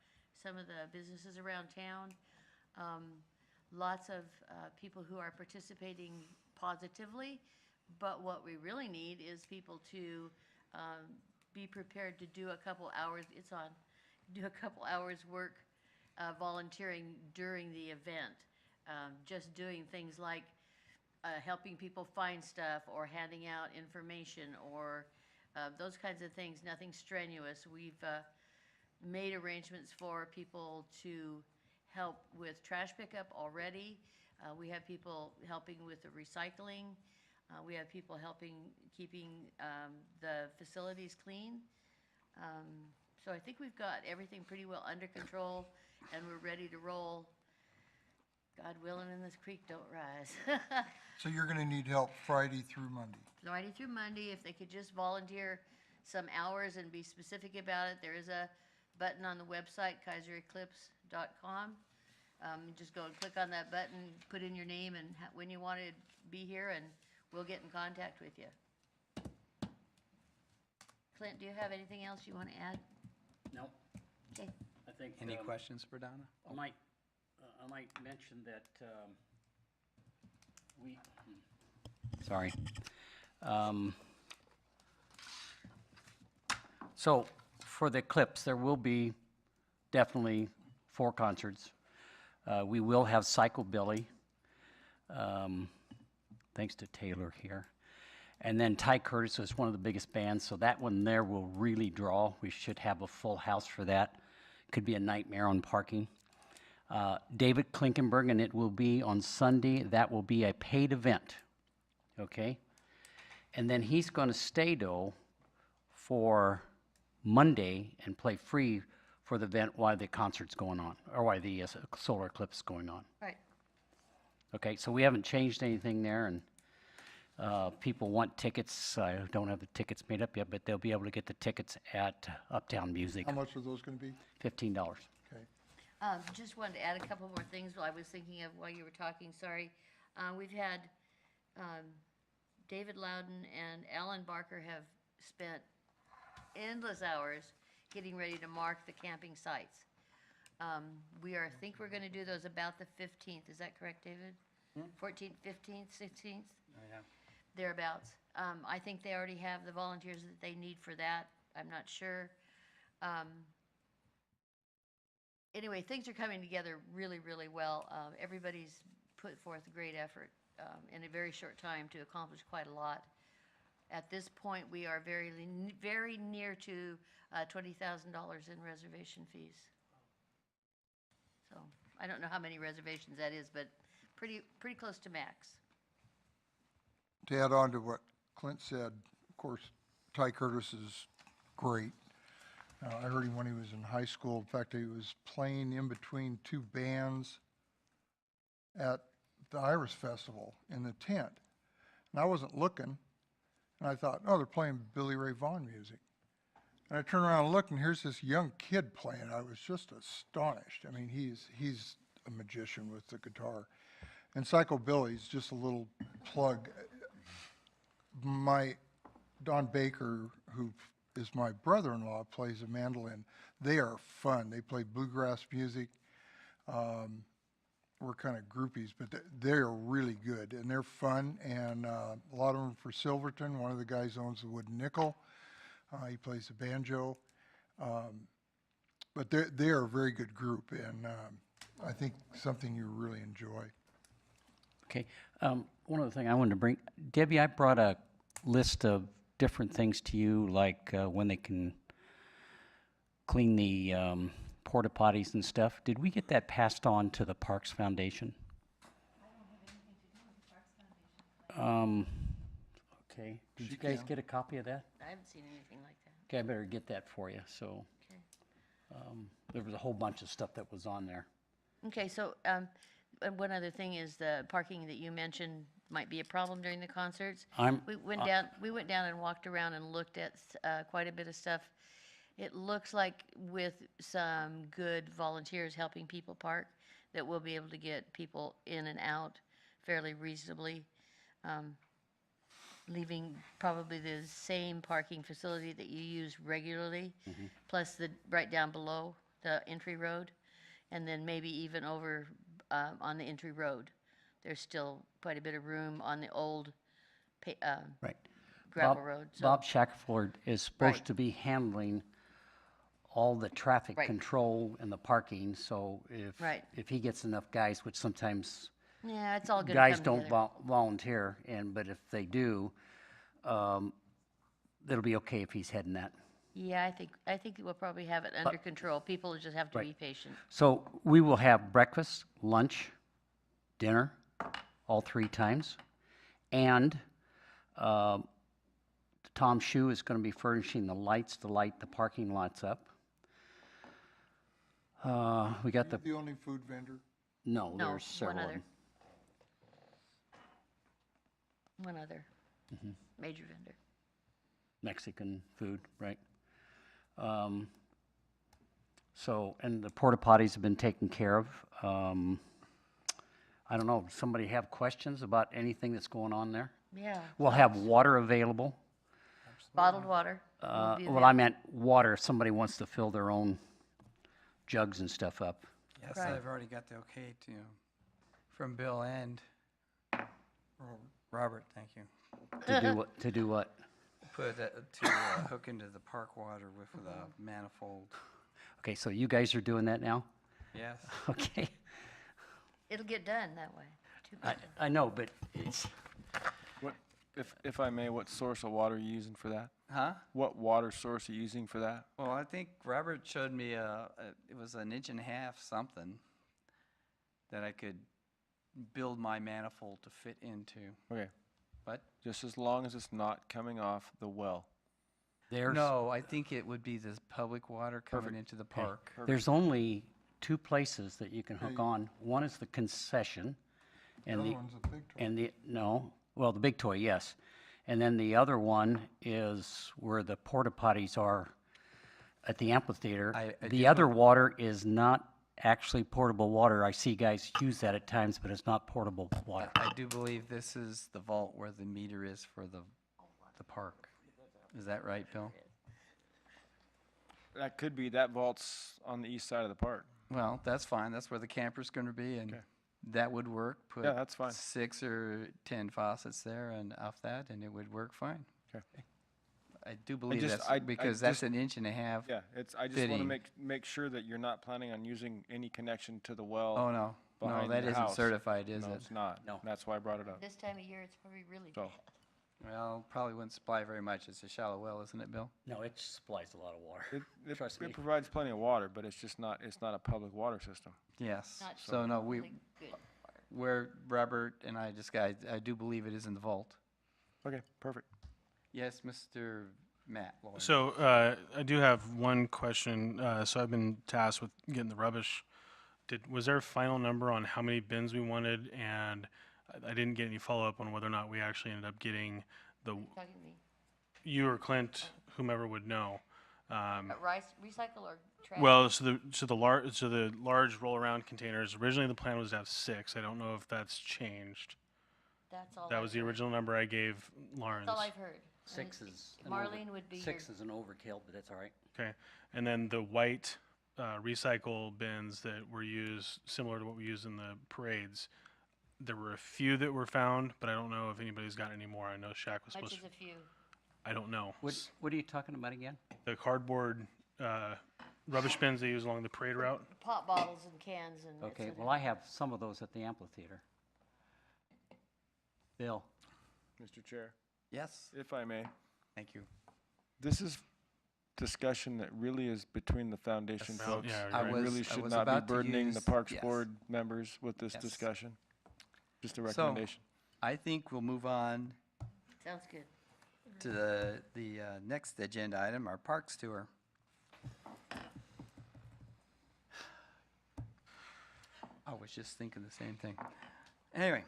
some of the businesses around town. Lots of people who are participating positively, but what we really need is people to be prepared to do a couple hours, do a couple hours work volunteering during the event. Just doing things like helping people find stuff or handing out information or those kinds of things, nothing strenuous. We've made arrangements for people to help with trash pickup already. We have people helping with the recycling. We have people helping keeping the facilities clean. So I think we've got everything pretty well under control and we're ready to roll. God willing, and this creek don't rise. So you're gonna need help Friday through Monday. Friday through Monday, if they could just volunteer some hours and be specific about it. There is a button on the website, KeizerEclipse.com. You just go and click on that button, put in your name and when you want to be here, and we'll get in contact with you. Clint, do you have anything else you want to add? No, Okay. I think. Any questions for Donna? I might mention that, sorry. So for the Eclipse, there will be definitely 4 concerts. We will have Psychobilly, thanks to Taylor here. And then Ty Curtis is one of the biggest bands, so that one there will really draw. We should have a full house for that. Could be a nightmare on parking. David Klinkenberg, and it will be on Sunday. That will be a paid event, okay? And then he's going to stay, though, for Monday and play free for the event while the concert's going on, or while the solar eclipse is going on. Right. Okay, so we haven't changed anything there, and people want tickets. I don't have the tickets made up yet, but they'll be able to get the tickets at Uptown Music, How much are those going to be? $15. Okay. Just wanted to add a couple more things while I was thinking of while you were talking, sorry. We've had, David Loudon and Alan Barker have spent endless hours getting ready to mark the camping sites. I think we're gonna do those about the 15th, is that correct, David? 14th, 15th, 16th? Oh, yeah. Thereabouts. I think they already have the volunteers that they need for that, I'm not sure. Anyway, things are coming together really, really well. Everybody's put forth a great effort in a very short time to accomplish quite a lot. At this point, we are very near to $20,000 in reservation fees. So I don't know how many reservations that is, but pretty close to max. To add on to what Clint said, of course, Ty Curtis is great. I heard him when he was in high school. In fact, he was playing in between 2 bands at the Iris Festival in the tent. And I wasn't looking, and I thought, oh, they're playing Billy Ray Vaughan music. And I turned around and looked, and here's this young kid playing. I was just astonished. I mean, he's a magician with the guitar. And Psychobilly's just a little plug. Don Baker, who is my brother-in-law, plays a mandolin. They are fun. They play bluegrass music. We're kind of groupies, but they're really good, and they're fun, and a lot of them for Silverton. One of the guys owns the Wooden Nickel. He plays the banjo. But they're a very good group, and I think something you really enjoy. Okay, one other thing I wanted to bring, Debbie, I brought a list of different things to you, like when they can clean the porta potties and stuff. Did we get that passed on to the Parks Foundation? Okay, did you guys get a copy of that? I haven't seen anything like that. Okay, I better get that for you, so. Okay. There was a whole bunch of stuff that was on there. Okay, so, and one other thing is the parking that you mentioned might be a problem during the concerts. We went down and walked around and looked at quite a bit of stuff. It looks like with some good volunteers helping people park, that we'll be able to get people in and out fairly reasonably, leaving probably the same parking facility that you use regularly, plus the, right down below the entry road, and then maybe even over on the entry road. There's still quite a bit of room on the old Right. gravel road. So Bob Shackelford is supposed Right. to be handling all the traffic Right. control and the parking, so Right. if he gets enough guys, which sometimes yeah, it's all good. guys don't volunteer, but if they do, it'll be okay if he's heading that. Yeah, I think we'll probably have it under control. People just have to be Right. patient. So we will have breakfast, lunch, dinner, all 3 times. And Tom Shue is going to be furnishing the lights to light the parking lots up. We got The only food vendor? no, No, there's several one of other. them. One other Mm-hmm. major vendor. Mexican food, right? So, and the porta potties have been taken care of. I don't know, somebody have questions about anything that's going on there? Yeah. We'll have water available. Bottled water. will be Well, I available. meant water, if somebody wants to fill their own jugs and stuff up. Yes, Right. I've already got the okay from Bill and Robert, thank you. To do what? Put, to hook into the park water with the manifold. Okay, so you guys are doing that now? Yes. Okay. It'll get done that way. Too I, bad. I know, but it's, What, if I may, what source of water are you using for that? Huh? What water source are you using for that? Well, I think Robert showed me it was an inch and a half something that I could build my manifold to fit into. Okay, What? just as long as it's not coming off the well. No, I think it would be this public water coming Perfect. into the park. there's only two places that you can hook on. One is the concession, The and other the, one's a big toy. and the, no, well, the big toy, yes. And then the other one is where the porta potties are at the amphitheater. I The do other water is not actually portable water. I see guys use that at times, but it's not portable water. I do believe this is the vault where the meter is for the park. Is that right, Bill? That could be, that vault's on the east side of the park. Well, that's fine. That's where the camper's going to be, and Okay. that would work. Put Yeah, that's fine. 6 or 10 faucets there and off that, and it would work fine. Okay. I do believe just- that's I because that's just- an inch and a half. Yeah, it's, I just want to Fitting. make sure that you're not planning on using any connection to the well. Oh, no. No, behind that your isn't house. certified, is No, it? it's not. No. That's why I brought it up. This time of year, it's probably really So- bad. Well, probably wouldn't supply very much. It's a shallow well, isn't it, Bill? No, it supplies a lot of water. It Trust me. provides plenty of water, but it's just not, it's not a public water system. Yes. Not So, no, really good water. where Robert and I discussed, I do believe it is in the vault. Okay, perfect. Yes, Mr. Matt Lloyd. So I do have one question. So I've been tasked with getting the rubbish. Was there a final number on how many bins we wanted? And I didn't get any follow-up on whether or not we actually ended up getting Talking to me. you or Clint, whomever would know. Rice, recycle or trash? Well, so the large roll-around containers. Originally, the plan was to have 6. I don't know if that's changed. That's all. That I've was the heard. original number I gave Lawrence. That's all I've heard. Six And is. Marlene would be your, 6 is an overkill, but that's all right. Okay, and then the white recycle bins that were used, similar to what we use in the parades. There were a few that were found, but I don't know if anybody's got any more. I know Shaq was much supposed as to. a few. I don't know. What are you talking about again? The cardboard rubbish bins they use along the parade route. Pop bottles and cans and. et Okay, cetera. well, I have some of those at the amphitheater. Bill? Mr. Chair, Yes, if I may, thank you. this is discussion that really is between the foundation Yes. folks. Yeah, I right. was- Really I should was not be about to burdening the use- Parks yes. Board members with this Yes. discussion. Just a So- recommendation. I think we'll move on Sounds good. to the next agenda item, our parks tour. I was just thinking the same thing. Anyway,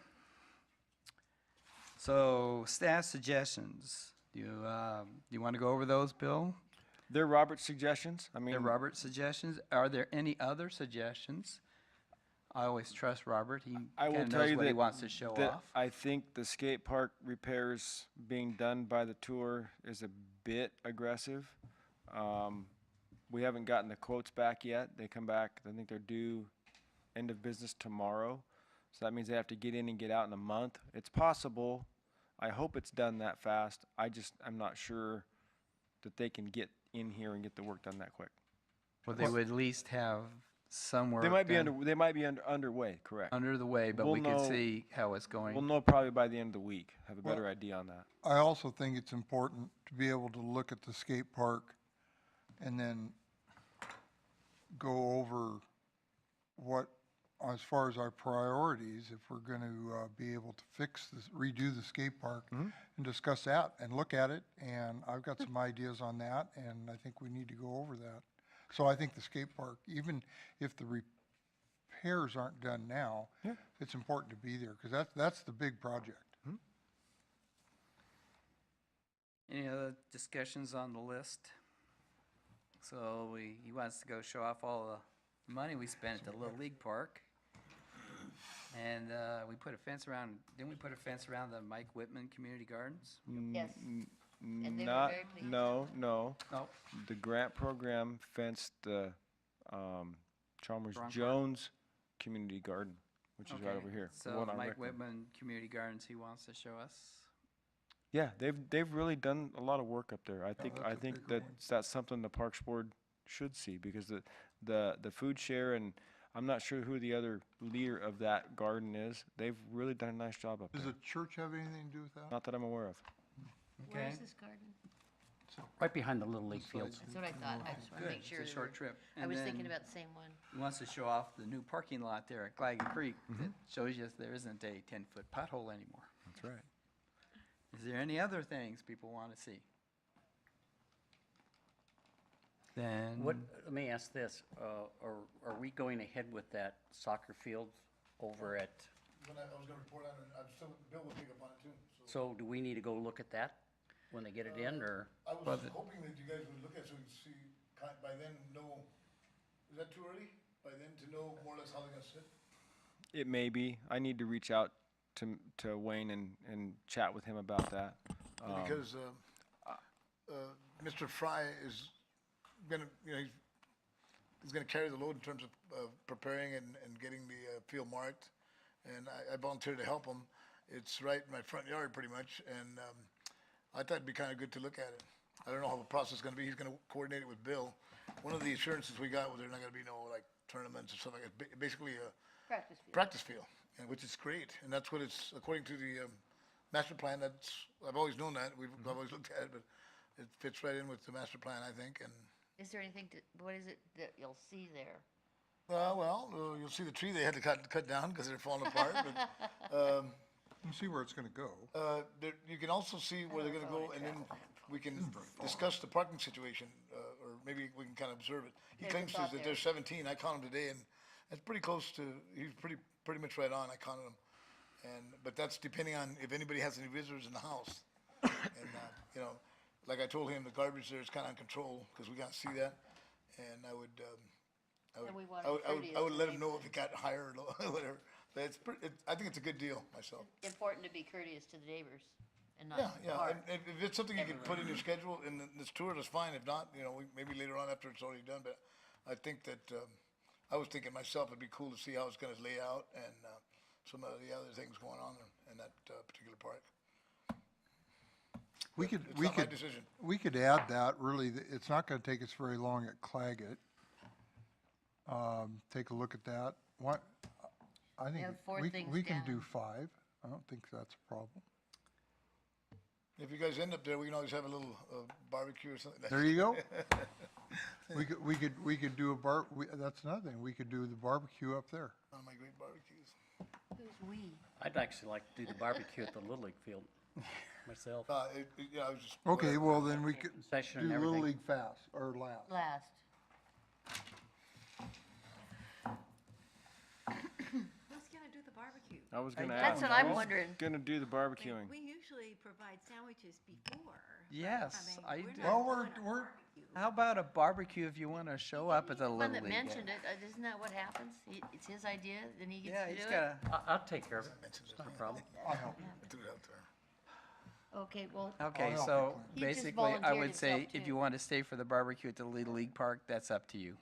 so staff suggestions. Do you want to go over those, Bill? They're Robert's suggestions. I mean, They're Robert's suggestions. Are there any other suggestions? I always trust Robert. He I will kind of tell knows you what he that- wants to show that off. I think the skate park repairs being done by the tour is a bit aggressive. We haven't gotten the quotes back yet. They come back, I think they're due end of business tomorrow. So that means they have to get in and get out in a month. It's possible. I hope it's done that fast. I'm not sure that they can get in here and get the work done that quick. Well, they would at least have some work They might be done underway, correct. under the way, but We'll we could know- see how it's going. We'll know probably by the end of the week, have a better Well- idea on that. I also think it's important to be able to look at the skate park and then go over what, as far as our priorities, if we're going to be able to fix this, redo the skate park, and discuss that and look at it. And I've got some ideas on that, and I think we need to go over that. So I think the skate park, even if the repairs aren't done now, Yeah. it's important to be there, because that's the big project. Any other discussions on the list? So he wants to go show off all the money we spent at the Little League Park. And we put a fence around, didn't we put a fence around the Mike Whitman Community Gardens? Yes. And they were Not, very pleased. no. No. The grant program fenced the Chalmers Wrong part. Jones Community Garden, which is right over here. the So one on Mike Rickman. Whitman Community Gardens, he wants to show us. Yeah, they've really done a lot of work up there. I think that's a bigger one. that's something the Parks Board should see, because the food share, and I'm not sure who the other leader of that garden is. They've really done a nice job up Does there. the church have anything to do with that? Not that I'm aware of. Where Okay. is this garden? Right behind the Little League fields. That's what I thought. I just want to Good, make sure. it's a they short were- trip. I And was thinking then about the same one. he wants to show off the new parking lot there at Claggett Creek that shows you there isn't a 10-foot pothole anymore. That's right. Is there any other things people want to see? Then. What, let me ask this, are we going ahead with that soccer field over at, I was gonna report on it, I'm still, Bill will pick up on it too, so. so do we need to go look at that when they get it in, or? I Well, was the- hoping that you guys would look at it so we can see, by then know, is that too early? By then to know more or less how they're gonna sit? It may be. I need to reach out to Wayne and chat with him about that. Because, Mr. Fry is gonna, he's gonna carry the load in terms of preparing and getting the field marked. And I volunteered to help him. It's right in my front yard pretty much, and I thought it'd be kinda good to look at it. I don't know how the process is gonna be. He's gonna coordinate it with Bill. One of the assurances we got was there's not gonna be no like tournaments or something like that. Basically a Practice field. practice field, and which is great. And that's what it's, according to the master plan, I've always known that. I've always looked at it, but it fits right in with the master plan, I think. And, Is there anything what is it that you'll see there? you'll see the tree they had to cut down because they're falling apart. But You see where it's gonna go. you can also see where they're gonna go, and then we can discuss the parking situation, or maybe we can kind of observe it. He There's a claims thought that there. there's 17, I counted today, and that's pretty close to, he's pretty much right on, I counted them. But that's depending on if anybody has any visitors in the house. And, like I told him, the garbage there is kind of on control, because we gotta see that, and I would, And we want to be courteous I would to let him know neighbors. if it got higher or low, whatever. But I think it's a good deal myself. Important to be courteous to the neighbors and not Yeah, park. and if it's something you can put in your schedule, and this tour is fine, if not, maybe later on after it's already done, but I think that, I was thinking myself, it'd be cool to see how it's gonna lay out, and, some of the other things going on in that, particular park. We It's could, not my decision. we could add that, really, it's not gonna take us very long at Claggett. Take a look at that. What, I think, have 4 things we can do down. 5. I don't think that's a problem. If you guys end up there, we can always have a little, barbecue or something. There you go. We could do that's another thing, we could do the barbecue up there. One of my great barbecues. Who's we? I'd actually like to do the barbecue at the Little League field myself. Yeah, I was just. Okay, well, then we could do Session and Little everything. League fast, or last. Last. Who's gonna do the barbecue? I was gonna That's ask. what I'm wondering. Gonna do the barbecuing. We usually provide sandwiches before. but, Yes, I mean, we're do. not Well, doing a we're- barbecue. How about a barbecue if you want to show up at the One Little that League? mentioned it, isn't that what happens? It's his idea, then he Yeah, gets he's to do it? got I'll take care of it, it's not a problem. I'll help you. Threw it out there. Okay, well, a, okay, help so He just basically, I volunteered would say himself, if too. you want to stay for the barbecue at the Little League Park, that's up to you.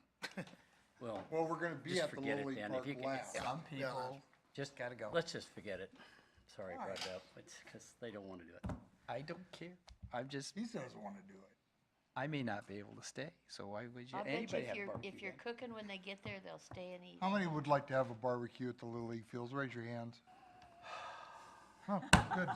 Well, Well, we're gonna be Just at the forget Little it League then. If Park you can- last. Some people just gotta go. let's just forget it. Sorry I brought it up, it's because they don't want to do it. I don't care. I'm just, He doesn't wanna do it. I may not be able to stay, so why would you, I bet you anybody if have you're, barbecue if you're then? cooking when they get there, they'll stay and eat. How many would like to have a barbecue at the Little League fields? Raise your hands. Huh, good.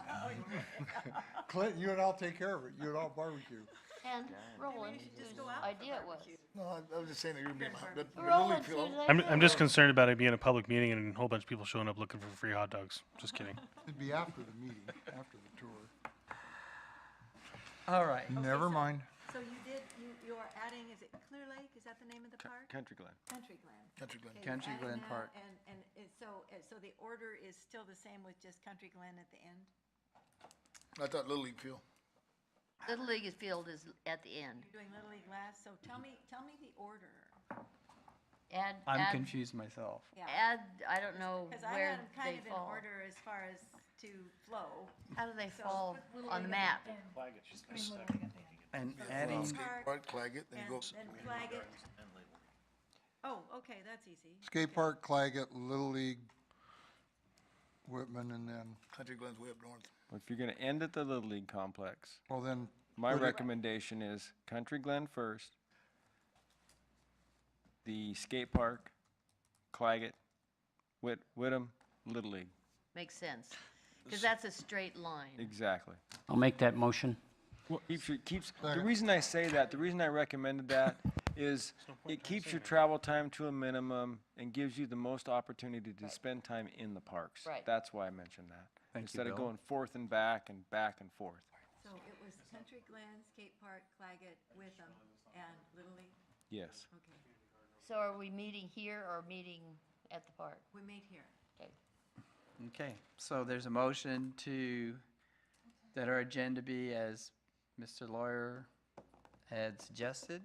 Clint, you and I'll take care of it. You and I'll barbecue. And Roland, should just whose go out for idea it was. barbecue. No, I was just saying that you're being, but Roland, Little League field, whose I'm idea just was. concerned about it being a public meeting and a whole bunch of people showing up looking for free hot dogs. Just kidding. It'd be after the meeting, after the tour. All right, Never mind. So you are adding, is it Clear Lake, is that the name of the park? Country Glen. Country Glen. Country Glen. Okay, you're Country adding Glen that, Park. And so the order is still the same with just Country Glen at the end? I thought Little League field. Little League field is at the end. You're doing Little League last, so tell me the order. I'm Add, confused myself. Yeah. I don't know Because I where had them kind they of in fall. order as far as to flow. How do they So- fall on the map? And adding, Skate park, Claggett, then And go, then flag it. Oh, okay, that's easy. Skate Park, Claggett, Little League, Whitman, and then, Country Glen's way up north. If you're gonna end at the Little League complex, well then, my Put it- recommendation is Country Glen first, the skate park, Claggett, Whittam, Little League. Makes sense. Because that's a straight line. Exactly. I'll make that motion. The reason I say that, the reason I recommended that is it keeps your travel time to a minimum and gives you the most opportunity to spend time in the parks. Right. That's why I mentioned that. Thank you, Instead of Bill. going forth and back and forth. So it was Country Glen, Skate Park, Claggett, Witham, and Little League? Yes. Okay, So are we meeting here or meeting at the park? we meet here. Okay. okay, so there's a motion that our agenda be as Mr. Lawyer had suggested.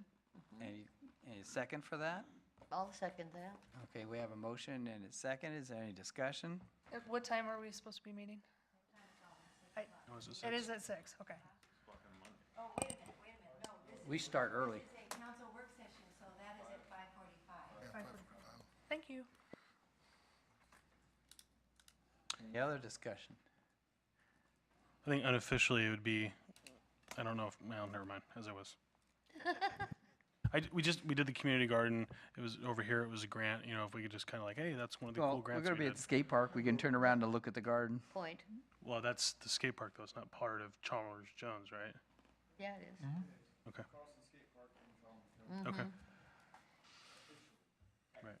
Any second for that? I'll second that. Okay, we have a motion and a second. Is there any discussion? At what time are we supposed to be meeting? It is at 6, okay. Oh, wait a minute, no, this We start early. is a council work session, so that is at 5:45. Thank you. Any other discussion? I think unofficially it would be, I don't know if, well, never mind, as I was. We did the community garden. It was over here. It was a grant. You know, if we could just kind of like, hey, that's one of the Well, cool we're grants gonna we be did. at the skate park. We can turn around and look at the garden. Point. Well, that's the skate park though. It's not part of Chalmers Jones, right? Yeah, it is. Okay. Okay. Right.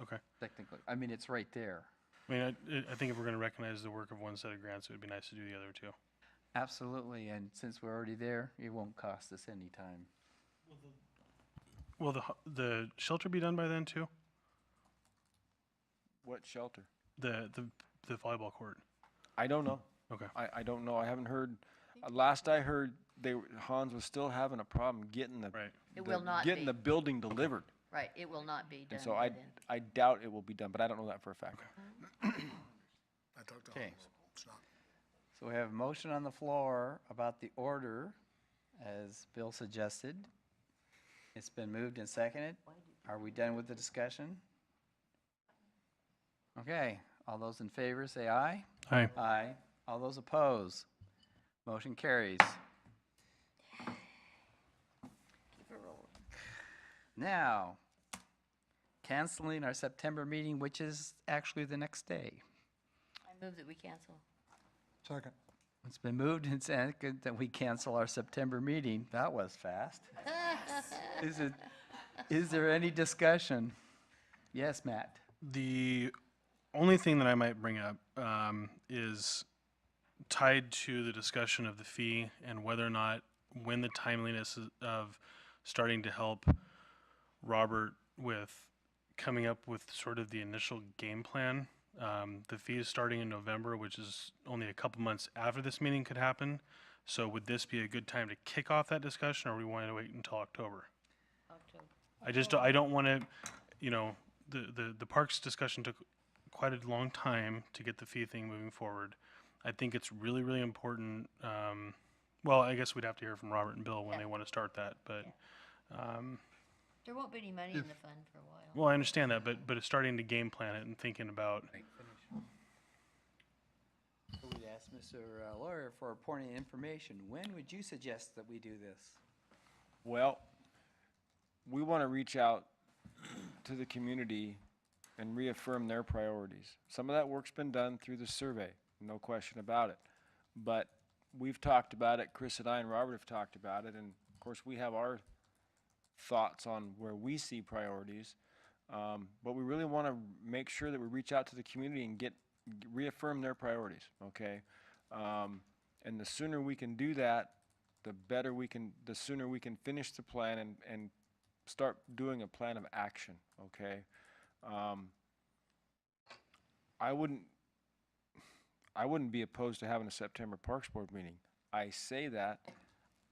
Okay. Technically, I mean, it's right there. I mean, I think if we're going to recognize the work of one set of grants, it would be nice to do the other two. Absolutely, and since we're already there, it won't cost us any time. Will the shelter be done by then too? What shelter? The volleyball court. I don't know. Okay. I don't know. I haven't heard. Last I heard, Hans was still having a problem getting the Right. It will not getting be. the building delivered. Right, it will not be done And so by I then. I doubt it will be done, but I don't know that for a fact. I talked to Okay. Hans. It's not. So we have a motion on the floor about the order, as Bill suggested. It's been moved and seconded. Are we done with the discussion? Okay, all those in favor say aye. Hi. Aye. All those opposed? Motion carries. Keep it rolling. Now, canceling our September meeting, which is actually the next day. I move that we cancel. second. It's been moved and seconded that we cancel our September meeting. That was fast. Is there any discussion? Yes, Matt. The only thing that I might bring up is tied to the discussion of the fee and whether or not, when the timeliness of starting to help Robert with coming up with sort of the initial game plan. The fee is starting in November, which is only a couple months after this meeting could happen. So would this be a good time to kick off that discussion, or we want to wait until October? October. I don't want to, you know, the parks discussion took quite a long time to get the fee thing moving forward. I think it's really, really important. Well, I guess we'd have to hear from Robert and Bill when they want to start that, but, There won't be any money in the fund for a while. well, I understand that, but it's starting to game plan it and thinking about, So we'd ask Mr. Lawyer for appointing information. When would you suggest that we do this? Well, we want to reach out to the community and reaffirm their priorities. Some of that work's been done through the survey, no question about it. But we've talked about it, Chris and I and Robert have talked about it, and of course, we have our thoughts on where we see priorities. But we really want to make sure that we reach out to the community and reaffirm their priorities, okay? And the sooner we can do that, the sooner we can finish the plan and start doing a plan of action, okay? I wouldn't be opposed to having a September Parks Board meeting. I say that,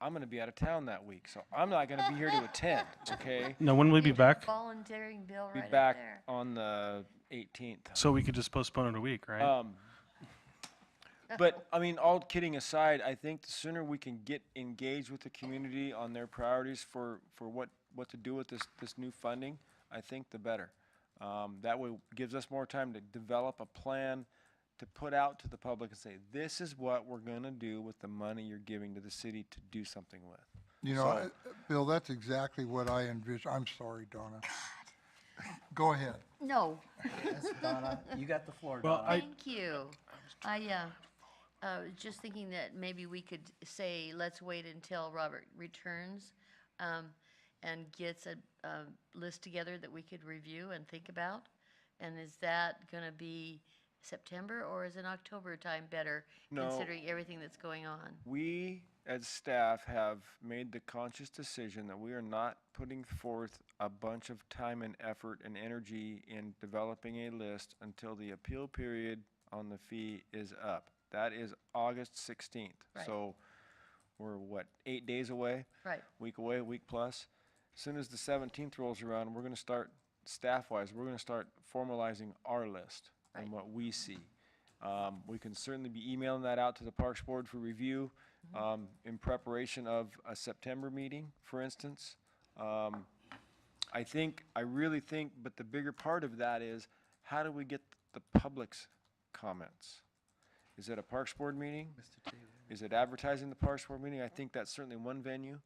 I'm going to be out of town that week, so I'm not going to be here to attend, okay? Now, when will we be back? Volunteering bill Be right up back there. on the 18th. So we could just postpone it a week, right? But, I mean, all kidding aside, I think the sooner we can get engaged with the community on their priorities for what to do with this new funding, I think the better. That way gives us more time to develop a plan to put out to the public and say, this is what we're gonna do with the money you're giving to the city to do something with. You know, Bill, that's exactly what I envision. I'm sorry, Donna. Go ahead. No, Yes, Donna, you got the floor, Well, Donna. thank you. I, was just thinking that maybe we could say, let's wait until Robert returns, and gets a list together that we could review and think about. And is that gonna be September, or is an October time better, No. considering everything that's going on? We, as staff, have made the conscious decision that we are not putting forth a bunch of time and effort and energy in developing a list until the appeal period on the fee is up. That is August 16th. Right. So we're, what, 8 days away? Right. Week away, week plus. As soon as the 17th rolls around, we're gonna start, staff-wise, we're gonna start formalizing our list and what we see. We can certainly be emailing that out to the Parks Board for review, in preparation of a September meeting, for instance. I really think, but the bigger part of that is, how do we get the public's comments? Is it a Parks Board meeting? Mr. Taylor. Is it advertising the Parks Board meeting? I think that's certainly one venue.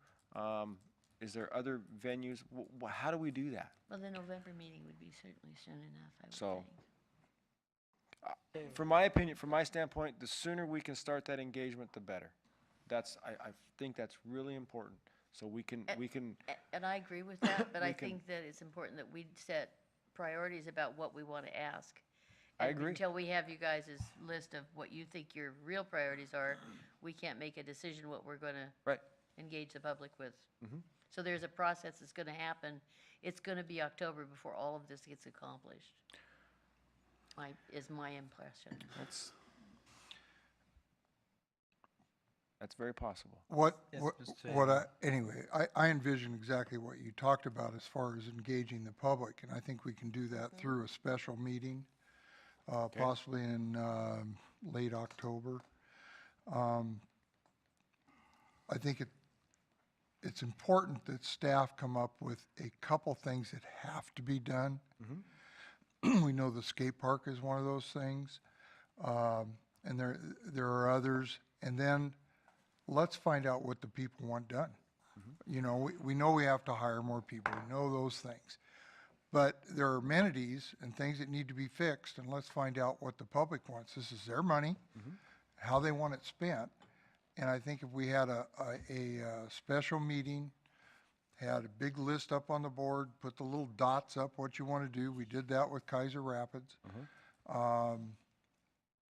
Is there other venues? How do we do that? Well, the November meeting would be certainly soon enough, I would So- think. From my opinion, from my standpoint, the sooner we can start that engagement, the better. I think that's really important. So we can, And I agree with that, but I We can- think that it's important that we set priorities about what we want to ask. I And agree. until we have you guys' list of what you think your real priorities are, we can't make a decision what we're going to right. engage the public with. Mhm. So there's a process that's going to happen. It's going to be October before all of this gets accomplished. Is my impression. That's very possible. Yes, Mr. Anyway, I envision exactly what you talked about as far as engaging the public, and I think we can do that through a special meeting, possibly in late October. I think it's important that staff come up with a couple things that have to be done. We know the skate park is one of those things, and there are others. And then let's find out what the people want done. You know, we know we have to hire more people. We know those things. But there are amenities and things that need to be fixed, and let's find out what the public wants. This is their money, how they want it spent. And I think if we had a special meeting, had a big list up on the board, put the little dots up, what you want to do. We did that with Keizer Rapids.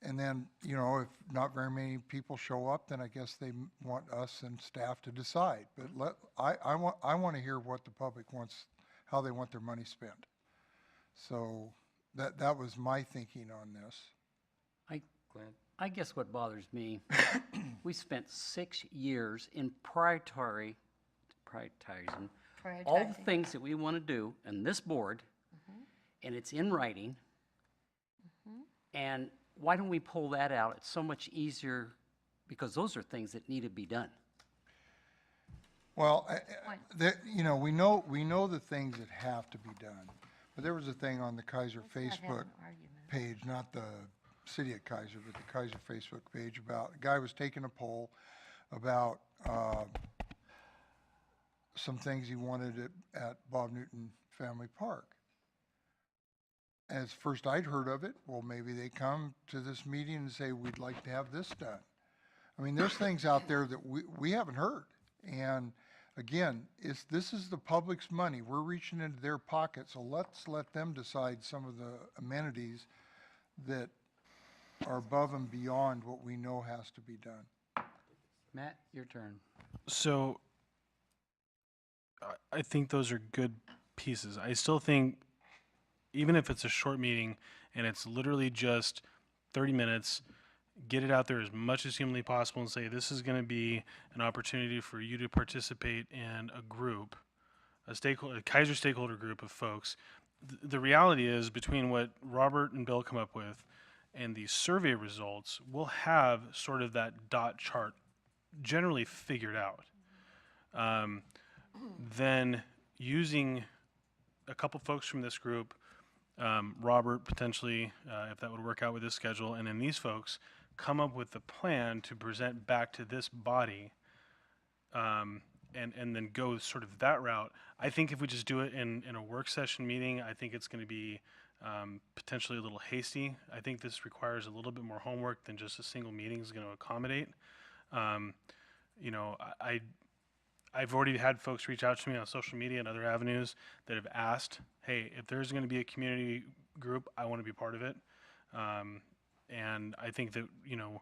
And then, you know, if not very many people show up, then I guess they want us and staff to decide. But I want to hear what the public wants, how they want their money spent. So that was my thinking on this. I guess what bothers me, we spent 6 years in prioritizing all the Prioritizing. things that we want to do in this board, and it's in writing. And why don't we pull that out? It's so much easier, because those are things that need to be done. Well, you know, we know the things that have to be done. But there was a thing on the Keizer Let's not have Facebook an argument. page, not the city of Keizer, but the Keizer Facebook page about, a guy was taking a poll about some things he wanted at Bob Newton Family Park. As first I'd heard of it, well, maybe they come to this meeting and say, we'd like to have this done. I mean, there's things out there that we haven't heard. And again, this is the public's money. We're reaching into their pocket, so let's let them decide some of the amenities that are above and beyond what we know has to be done. Matt, your turn. So I think those are good pieces. I still think, even if it's a short meeting and it's literally just 30 minutes get it out there as much as humanly possible and say, this is going to be an opportunity for you to participate in a group, a Keizer stakeholder group of folks. The reality is, between what Robert and Bill come up with and the survey results, we'll have sort of that dot chart generally figured out. Then using a couple folks from this group, Robert potentially, if that would work out with his schedule, and then these folks come up with the plan to present back to this body, and then go sort of that route. I think if we just do it in a work session meeting, I think it's going to be potentially a little hasty. I think this requires a little bit more homework than just a single meeting is going to accommodate. You know, I've already had folks reach out to me on social media and other avenues that have asked, hey, if there's going to be a community group, I want to be part of it. And I think that, you know,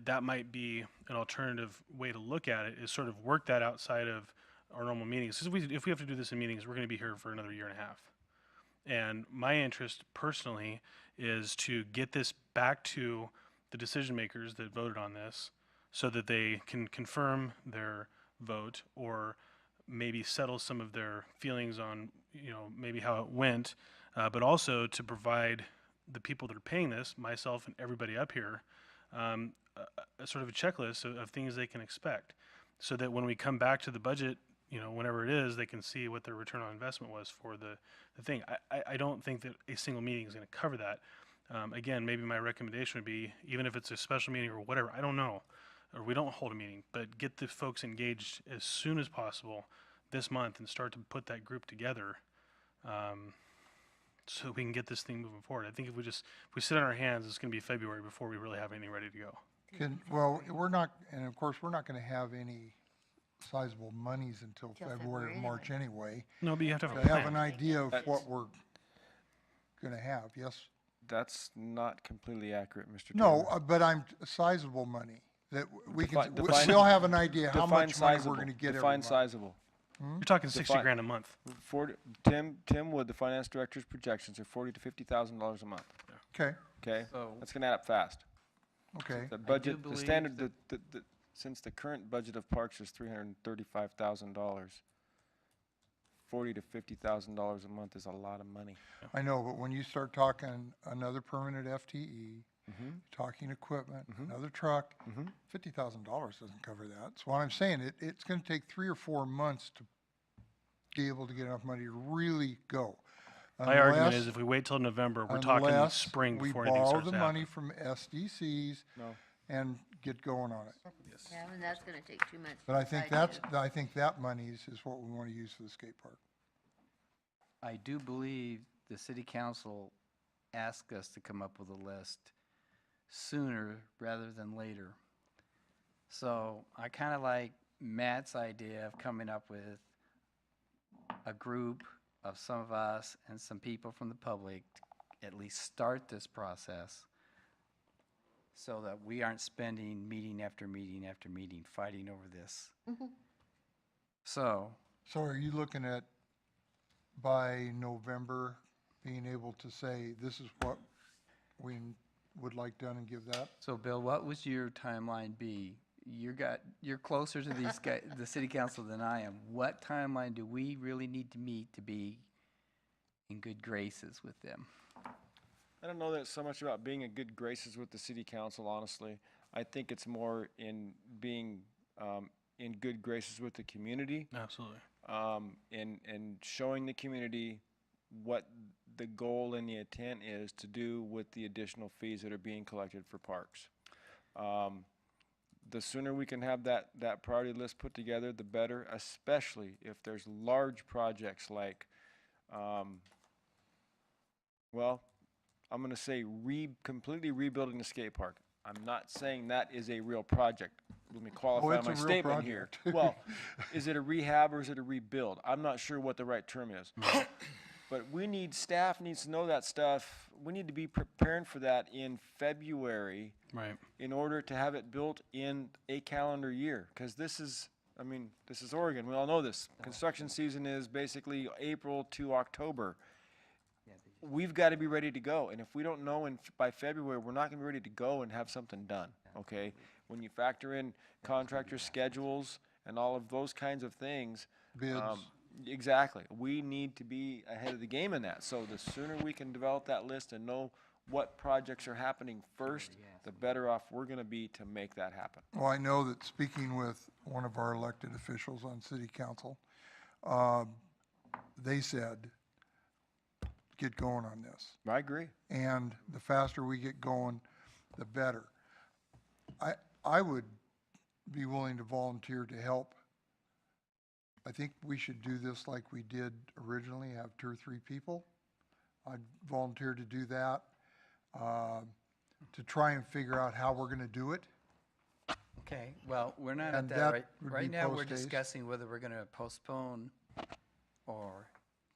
that might be an alternative way to look at it, is sort of work that outside of our normal meetings. 'Cause if we have to do this in meetings, we're going to be here for another year and a half. And my interest personally is to get this back to the decision makers that voted on this, so that they can confirm their vote, or maybe settle some of their feelings on, you know, maybe how it went, but also to provide the people that are paying this, myself and everybody up here, a sort of a checklist of things they can expect, so that when we come back to the budget, you know, whenever it is, they can see what their return on investment was for the thing. I don't think that a single meeting is going to cover that. Again, maybe my recommendation would be, even if it's a special meeting or whatever, I don't know, or we don't hold a meeting, but get the folks engaged as soon as possible this month and start to put that group together, so we can get this thing moving forward. I think if we sit on our hands, it's going to be February before we really have anything ready to go. Well, we're not, and of course, we're not going to have any sizable monies until Till February or February March anyway. No, but you have to have To a have an plan. idea of That's- what we're going to have, yes? That's not completely accurate, Mr. No, Taylor. but I'm sizable money, that we can, Define- we'll have an idea how Define much money sizable. we're going to get every Define month. sizable. You're talking 60 Define- grand a month. Tim Wood, the finance director's projections are $40,000 to $50,000 a month. Okay, Okay, So that's gonna add up fast. okay. The budget, the believe standard, that- since the current budget of parks is $335,000, $40,000 to $50,000 a month is a lot of money. I know, but when you start talking another permanent FTE, Mm-hmm. talking equipment, another truck, $50,000 doesn't cover that. So what I'm saying, it's going to take 3 or 4 months to be able to get enough money to really go. My argument Unless- is, if we wait till November, we're talking unless spring we before anything borrow starts the to money happen. from SDCs No. and get going on it. Yeah, and that's gonna take 2 months. But to I think decide to- I think that money is what we want to use for the skate park. I do believe the city council asked us to come up with a list sooner rather than later. So I kind of like Matt's idea of coming up with a group of some of us and some people from the public to at least start this process, so that we aren't spending meeting after meeting after meeting fighting over this. So, So are you looking at by November being able to say, this is what we would like done and give that? so Bill, what would your timeline be? You're closer to these guys, the city council, than I am. What timeline do we really need to meet to be in good graces with them? I don't know that it's so much about being in good graces with the city council, honestly. I think it's more in being in good graces with the community, Absolutely. and showing the community what the goal and the intent is to do with the additional fees that are being collected for parks. The sooner we can have that priority list put together, the better, especially if there's large projects like, well, I'm gonna say completely rebuilding the skate park. I'm not saying that is a real project. Let me qualify it's a my real statement here. project. Well, is it a rehab or is it a rebuild? I'm not sure what the right term is. But staff needs to know that stuff. We need to be preparing for that in February Right. in order to have it built in a calendar year. Because this is Oregon. We all know this. Construction season is basically April to October. we've got to be ready to go. And if we don't know by February, we're not going to be ready to go and have something done, okay? When you factor in contractor schedules and all of those kinds of things. Bids. Exactly. We need to be ahead of the game in that. So the sooner we can develop that list and know what projects are happening first, the better off we're going to be to make that happen. Well, I know that speaking with one of our elected officials on city council, they said, get going on this. I agree. And the faster we get going, the better. I would be willing to volunteer to help. I think we should do this like we did originally, have 2 or 3 people. I'd volunteer to do that, to try and figure out how we're gonna do it. Okay, well, we're not at And that that right. would Right be now, we're post haste. discussing whether we're gonna postpone or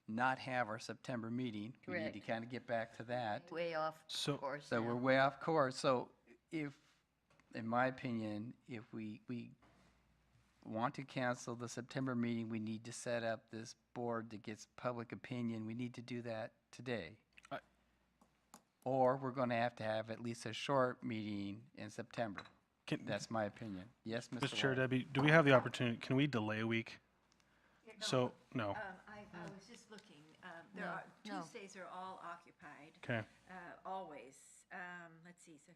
not have our September meeting. We need to Correct. kind of get back to that. Way off So- course So now. we're way off course. So if, in my opinion, if we want to cancel the September meeting, we need to set up this board that gets public opinion. We need to do that today. Or we're going to have at least a short meeting in September. That's my opinion. Yes, Mr. Mr. Chair, Wall. Debbie, do we have the opportunity, can we delay a week? So, no, I was just looking, there No, are, no. Tuesdays are all occupied, okay. always. Let's see, so,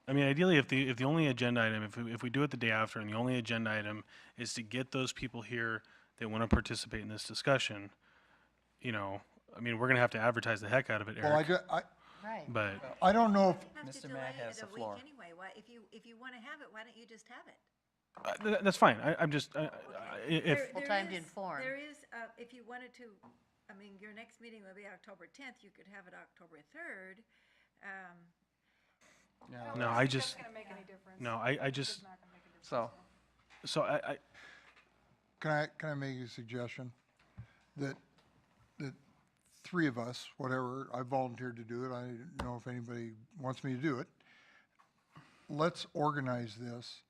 I mean, ideally, if the only agenda item, if we do it the day after, and the only agenda item is to get those people here that want to participate in this discussion, you know, I mean, we're gonna have to advertise the heck out of it, Well, Eric. Right. But I don't know if, you have to Mr. Matt delay has it the a week floor. anyway. Why, if you want to have it, why don't you just have it? that's fine. I'm just if Full There time to is- inform. There is, if you wanted to, I mean, your next meeting will be October 10th, you could have it October 3rd. no, I just That's gonna make any difference. no, I just It's not gonna make a difference. So, so I can I make a suggestion? That 3 of us, whatever, I volunteered to do it, I don't know if anybody wants me to do it. Let's organize this,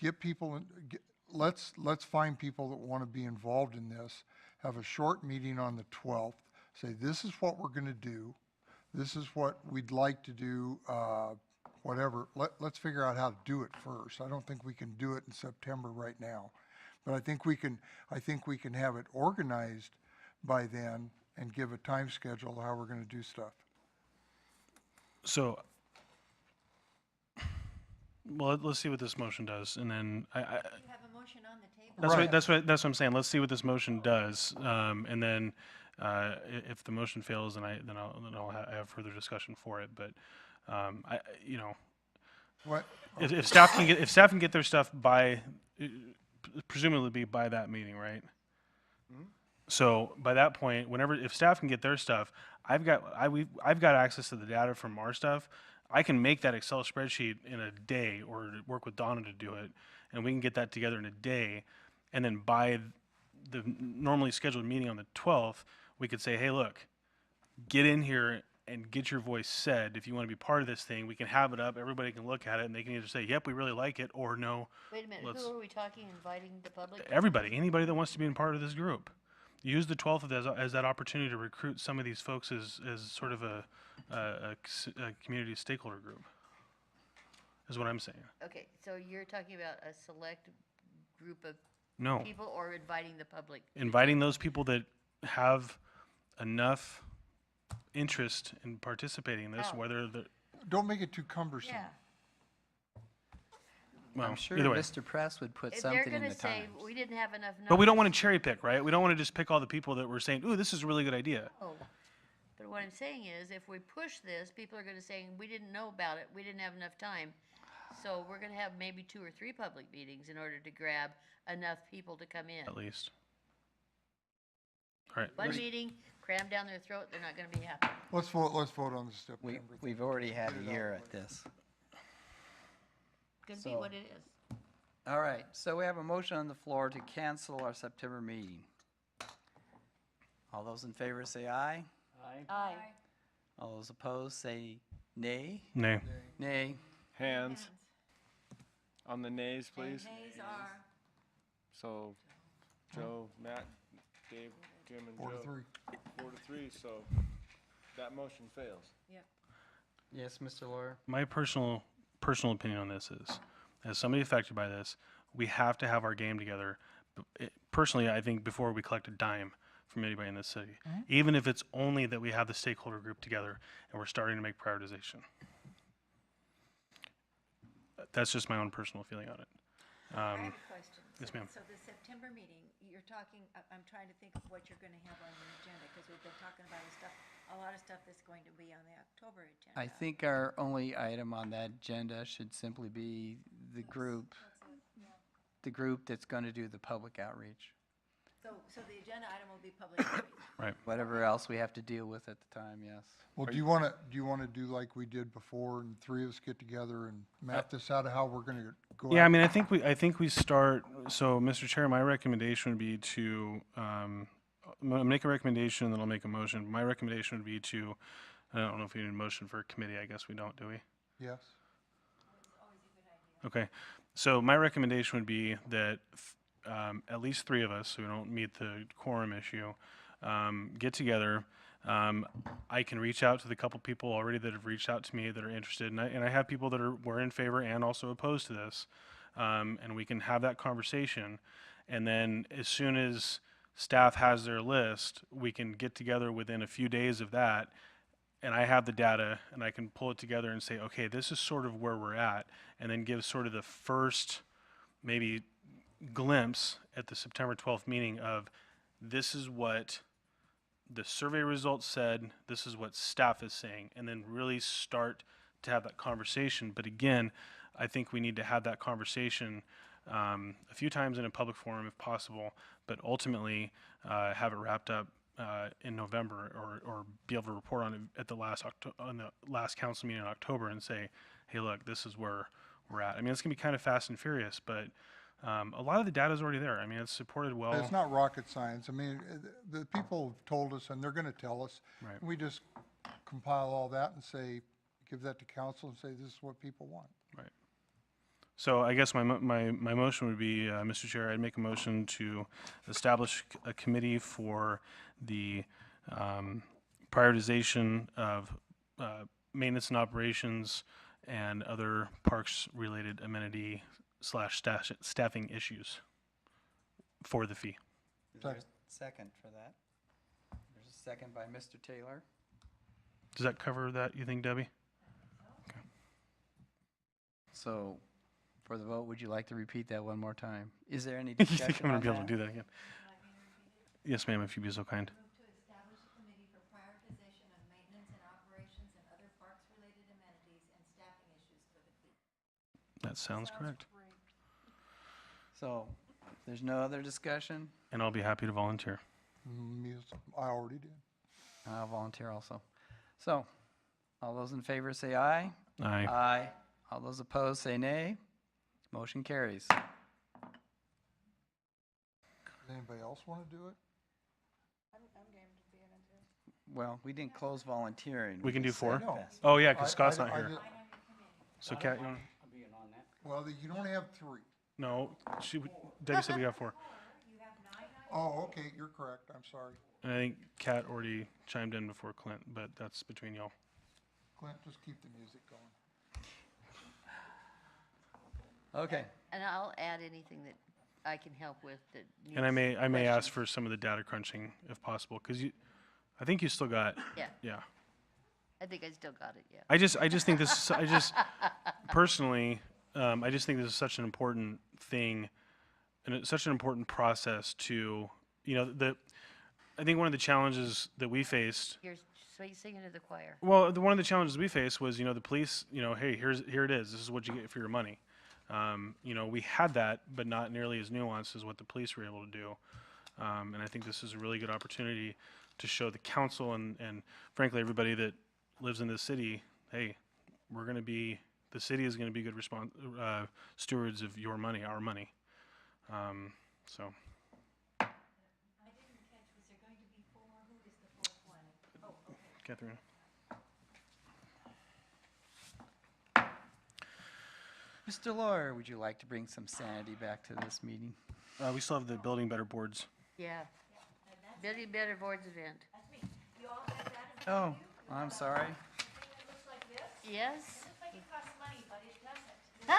get people, let's find people that want to be involved in this, have a short meeting on the 12th, say, this is what we're going to do, this is what we'd like to do, whatever. Let's figure out how to do it first. I don't think we can do it in September right now. But I think we can have it organized by then and give a time schedule how we're going to do stuff. so well, let's see what this motion does, and then You have a motion on the table. that's what I'm saying. Let's see what this motion does, and then if the motion fails, then I'll have further discussion for it. But you know, What, if staff can get their stuff by presumably by that meeting, right? So by that point, if staff can get their stuff, I've got access to the data from our stuff. I can make that Excel spreadsheet in a day, or work with Donna to do it, and we can get that together in a day. And then by the normally scheduled meeting on the 12th, we could say, hey, look, get in here and get your voice said. If you want to be part of this thing, we can have it up. Everybody can look at it, and they can either say, yep, we really like it, or no, Wait a minute, let's- who are we talking, inviting the public? anybody that wants to be a part of this group. Use the 12th as that opportunity to recruit some of these folks as sort of a community stakeholder group, is what I'm saying. Okay, so you're talking about a select group of No, people or inviting the public? inviting those people that have enough interest in participating in this, Oh. whether the, don't make it too cumbersome. Yeah. well, I'm sure either way. Mr. Press would put If they're something in gonna the say, Times. we didn't have enough numbers. But we don't want to cherry pick, right? We don't want to just pick all the people that were saying, ooh, this is a really good idea. Oh, but what I'm saying is, if we push this, people are gonna say, we didn't know about it, we didn't have enough time. So we're gonna have maybe 2 or 3 public meetings in order to grab enough people to come in. At least. All right. One meeting, cram down their throat, they're not gonna be happy. Let's vote on the September. We've already had a year at this. Gonna be So- what it is. All right, so we have a motion on the floor to cancel our September meeting. All those in favor say aye. Aye. All those opposed say nay. Nay. Nay. Hands on the nays, please. Nays are, So Joe, Matt, Dave, Jim, and Joe. 4-3. 4-3, so that motion fails. Yes, Mr. Lawyer? My personal opinion on this is, as somebody affected by this, we have to have our game together. Personally, I think before we collect a dime from anybody in this city, even if it's only that we have the stakeholder group together and we're starting to make prioritization. That's just my own personal feeling on it. I have a question. Yes, ma'am. So the September meeting, you're talking, I'm trying to think of what you're gonna have on your agenda, because we've been talking about a lot of stuff that's going to be on the October agenda. I think our only item on that agenda should simply be the group that's going to do the public outreach. So the agenda item will be public hearings. Right. Whatever else we have to deal with at the time, yes. Well, do you want to do like we did before and three of us get together and map this out of how we're going to go? Yeah, out? I mean, I think we start. So, Mr. Chair, my recommendation would be to make a recommendation, then I'll make a motion. My recommendation would be to. I don't know if we need a motion for a committee. I guess we don't, do we? Yes. Okay. So my recommendation would be that at least three of us, so we don't meet the quorum issue, get together. I can reach out to the couple people already that have reached out to me that are interested, and I have people that were in favor and also opposed to this, and we can have that conversation. And then as soon as staff has their list, we can get together within a few days of that, and I have the data, and I can pull it together and say, okay, this is sort of where we're at, and then give sort of the first maybe glimpse at the September 12th meeting of this is what the survey results said, this is what staff is saying, and then really start to have that conversation. But again, I think we need to have that conversation a few times in a public forum if possible, but ultimately have it wrapped up in November, or be able to report on it at the last council meeting in October and say, hey, look, this is where we're at. I mean, it's gonna be kind of fast and furious, but a lot of the data is already there. I mean, it's supported well. It's not rocket science. I mean, the people have told us, and they're going to tell us. Right. We just compile all that and say, give that to council and say, this is what people want. Right. So I guess my motion would be, Mr. Chair, I'd make a motion to establish a committee for the prioritization of maintenance and operations and other parks-related amenity / staffing issues for the fee. Is there a second for that? There's a second by Mr. Taylor. Does that cover that, you think, Debbie? So, for the vote, would you like to repeat that one more time? Is there any You discussion think I'm on gonna be able that? to do that again? Yes, ma'am, if you'd be so kind. Move to establish a committee for prioritization of maintenance and operations and other parks-related amenities and staffing issues for the fleet. That sounds correct. So, if there's no other discussion, And I'll be happy to volunteer. Yes, I already did. I'll volunteer also. So, all those in favor say aye. Aye. Aye. All those opposed say nay. Motion carries. Does anybody else want to do it? I'm game to be in it too. Well, we didn't close volunteering. We can do just four? said No. pass. Oh, yeah, I- because Scott's I- not I here. did- So Kat, you want? Well, you don't have three. No, Debbie said we got four. Oh, okay, you're correct. I'm sorry. And I think Kat already chimed in before Clint, but that's between y'all. Clint, just keep the music going. Okay. And I'll add anything that I can help with that needs And I may ask questions. for some of the data crunching if possible, because I think you still got, Yeah, yeah. I think I still got it, yeah. I just think this, personally, I just think this is such an important thing, and it's such an important process to, I think one of the challenges that we faced, You're singing to the choir. well, one of the challenges we faced was, the police, hey, here it is, this is what you get for your money. We had that, but not nearly as nuanced as what the police were able to do. And I think this is a really good opportunity to show the council and frankly, everybody that lives in this city, hey, the city is gonna be good stewards of your money, our money. So, I didn't catch, was there going to be four? Who is the fourth one? Oh, okay. Catherine. Mr. Lawyer, would you like to bring some sanity back to this meeting? We still have the building better boards. Yeah. Billy Better Boards event. That's me. You all have that in front Oh, of you? I'm sorry. The thing that looks like this? Yes? It looks like it costs money, but it doesn't. This is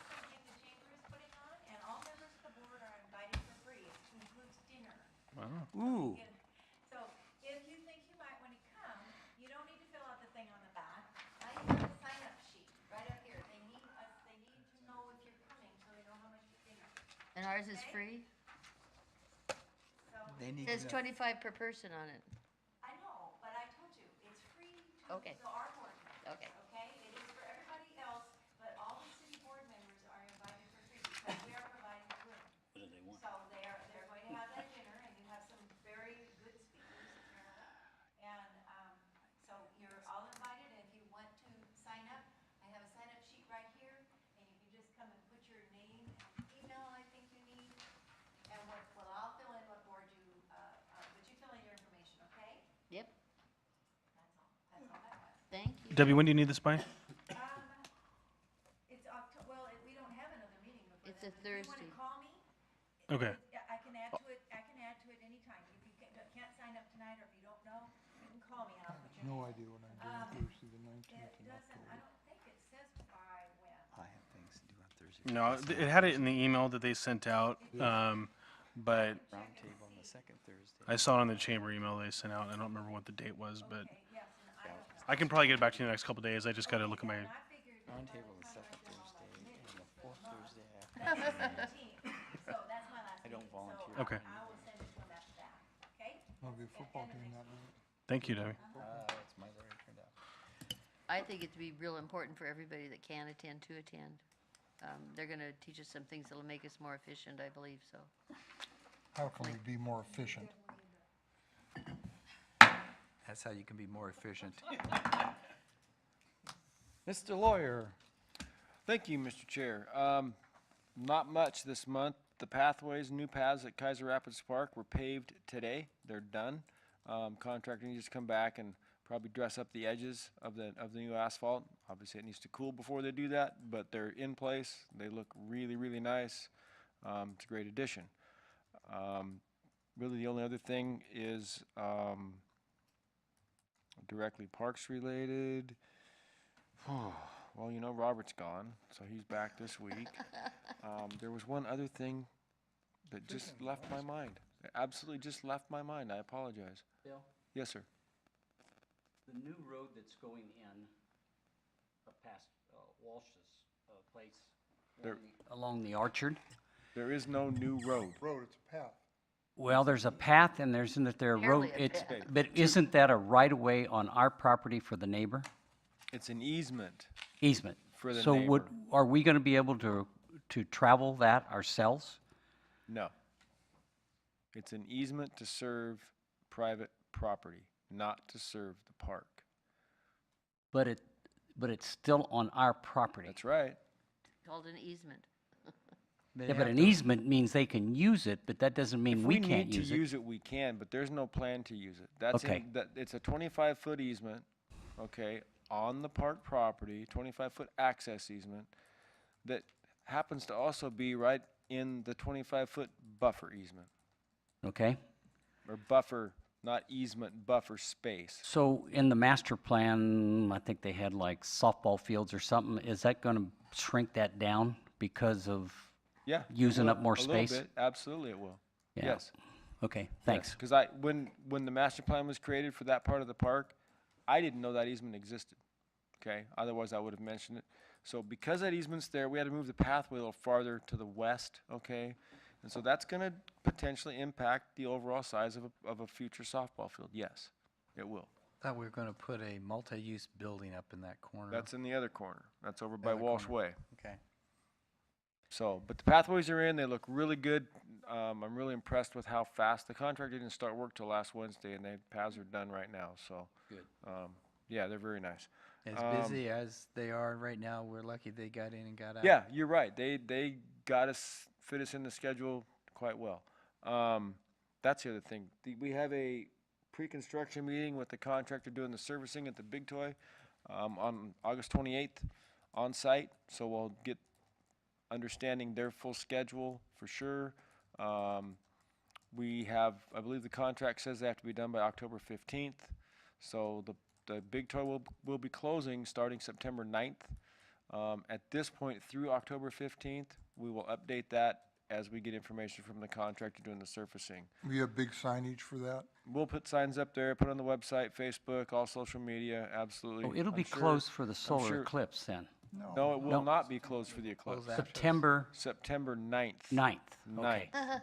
something the chamber is putting on, and all members of the board are invited for free. It includes dinner. Ooh, So if you think you might want to come, you don't need to fill out the thing on the back. I have a sign-up sheet right up here. They need to know if you're coming, so they know how much dinner. And ours is free? So, they need It says to know. 25 per person on it. I know, but I told you, it's free to Okay. our board members. Okay. Okay, it is for everybody else, but all the city board members are invited for free because we are providing the room. What do they want? So they're going to have that dinner, and you have some very good speakers, and, so you're all invited, and if you want to sign up, I have a sign-up sheet right here, and you can just come and put your name and email I think you need, and well, I'll fill in what board you, but you fill in your information, okay? Yep. That's all that was. Thank you. Debbie, when do you need this by? It's well, we don't have another meeting before It's then, a but if you Thursday. wanna call me, Okay. I can add to it anytime. If you can't sign up tonight, or if you don't know, you can call me and I'll put your No name. idea when I'm doing Thursday, the 19th It in doesn't, I October. don't think it says by when. I have things to do on Thursday. No, it had it in the email that they sent out, but Roundtable on the second Thursday. I saw it on the chamber email they sent out. I don't remember what the date was, but Okay, yes, and I don't know. I can probably get it back to you in the next couple days. I just got to look at my. And I figured that by Roundtable the the time I second did all my Thursday committees and the for fourth month, Thursday after. that's the 17th. So that's my last I don't meeting. volunteer. So Okay. I will send it to them after that, okay? There'll be a football game that night. Thank you, Debbie. That's my lawyer turned out. I think it'd be real important for everybody that can attend to attend. They're going to teach us some things that'll make us more efficient, I believe, so. How can we be more efficient? That's how you can be more efficient. Mr. Lawyer, Thank you, Mr. Chair. Not much this month. The pathways, new paths at Keizer Rapids Park were paved today. They're done. Contractor needs to come back and probably dress up the edges of the new asphalt. Obviously, it needs to cool before they do that, but they're in place. They look really, really nice. It's a great addition. Really, the only other thing is directly parks related. Well, you know, Robert's gone, so he's back this week. There was one other thing that just left my mind. It absolutely just left my mind. I apologize. Bill, Yes, sir. the new road that's going in past Walsh's place There- along the orchard. There is no new road. Road, it's a path. Well, there's a path and isn't there a road? Barely a It's, path. but isn't that a right-of-way on our property for the neighbor? It's an easement. Easement. For the So would, neighbor. are we gonna be able to travel that ourselves? No. It's an easement to serve private property, not to serve the park. But it's still on our property. That's right. Called an easement. Yeah, but an easement means they can use it, but that doesn't mean we can't use If we need to it. use it, we can, but there's no plan to use it. That's Okay. it's a 25-foot easement, okay, on the park property, 25-foot access easement, that happens to also be right in the 25-foot buffer easement, Okay? or buffer, not easement, buffer space. So in the master plan, I think they had like softball fields or something. Is that gonna shrink that down because of, Yeah. it Using will. up more A little space? bit. Absolutely it will. Yeah. Yes. okay, thanks. Because when the master plan was created for that part of the park, I didn't know that easement existed, okay? Otherwise, I would have mentioned it. So because that easement's there, we had to move the pathway a little farther to the west, okay? And so that's gonna potentially impact the overall size of a future softball field, yes, it will. Thought we were gonna put a multi-use building up in that corner. That's in the other corner, that's over by Other Walsh corner. Way. Okay. So, but the pathways are in, they look really good. I'm really impressed with how fast, the contractor didn't start work till last Wednesday, and the paths are done right now, so. Good. Yeah, they're very nice. As busy as they are right now, we're lucky they got in and got out. Yeah, you're right. They got us, fit us in the schedule quite well. That's the other thing. We have a pre-construction meeting with the contractor doing the servicing at the Big Toy on August 28th. on site, so we'll get understanding their full schedule for sure. We have, I believe the contract says they have to be done by October 15th. So the big toy will be closing starting September 9th. At this point, through October 15th, we will update that as we get information from the contractor doing the surfacing. We have big signage for that? We'll put signs up there, put on the website, Facebook, all social media, absolutely. Oh, it'll I'm be sure- closed for the solar sure- eclipse then? No, it will No. not be closed for the eclipse. Close after. September September 9th. 9th, okay. 9th.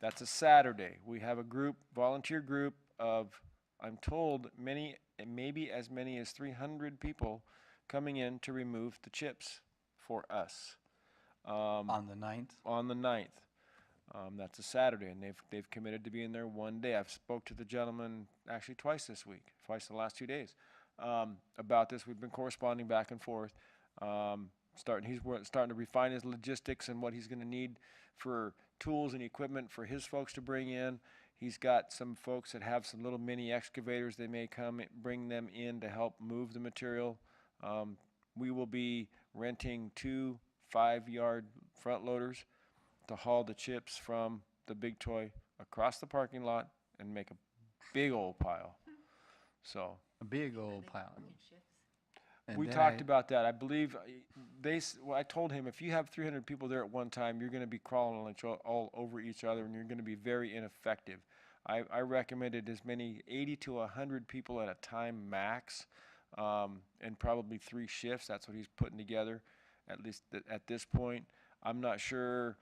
That's a Saturday. We have a group, volunteer group of, I'm told, maybe as many as 300 people coming in to remove the chips for us. On the 9th? On the 9th. That's a Saturday, and they've committed to being there one day. I've spoke to the gentleman actually twice this week, twice in the last 2 days, about this. We've been corresponding back and forth. He's starting to refine his logistics and what he's going to need for tools and equipment for his folks to bring in. He's got some folks that have some little mini excavators. They may bring them in to help move the material. We will be renting 2 5-yard front loaders to haul the chips from the big toy across the parking lot and make a big old pile. So A big old pile. And we then talked about that. I believe I told him if you have 300 people there at one time, you're going to be crawling all over each other, and you're going to be very ineffective. I recommended as many 80 to 100 people at a time max, and probably 3 shifts. That's what he's putting together, at least at this point. I'm not sure.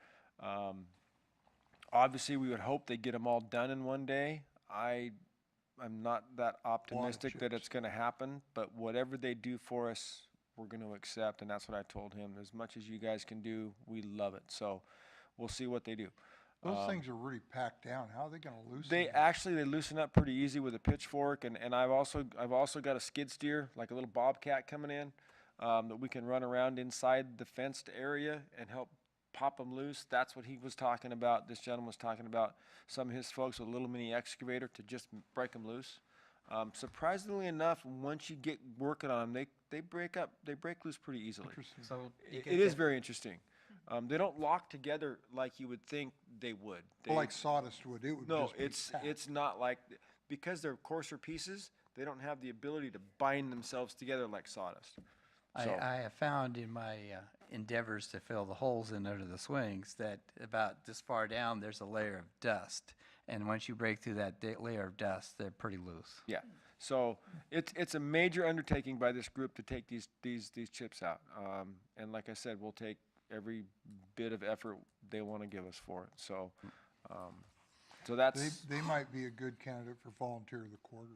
Obviously, we would hope they get them all done in one day. I'm not that optimistic that it's going to happen, but whatever they do for us, we're going to accept, and that's what I told him. As much as you guys can do, we love it. So we'll see what they do. Those things are really packed down. How are they gonna loosen They them? actually loosen up pretty easy with a pitchfork, and I've also got a skid steer, like a little bobcat coming in, that we can run around inside the fenced area and help pop them loose. That's what he was talking about. This gentleman was talking about some of his folks with a little mini excavator to just break them loose. Surprisingly enough, once you get working on them, they break loose pretty easily. Interesting. So you It get is the- very interesting. They don't lock together like you would think they would. Well, like sawdust would, it would No, just be packed. it's not like, because they're coarser pieces, they don't have the ability to bind themselves together like sawdust. So- I have found in my endeavors to fill the holes in under the swings that about this far down, there's a layer of dust. And once you break through that layer of dust, they're pretty loose. Yeah, so it's a major undertaking by this group to take these chips out. And like I said, we'll take every bit of effort they want to give us for it. So, so that's They might be a good candidate for volunteer of the quarter.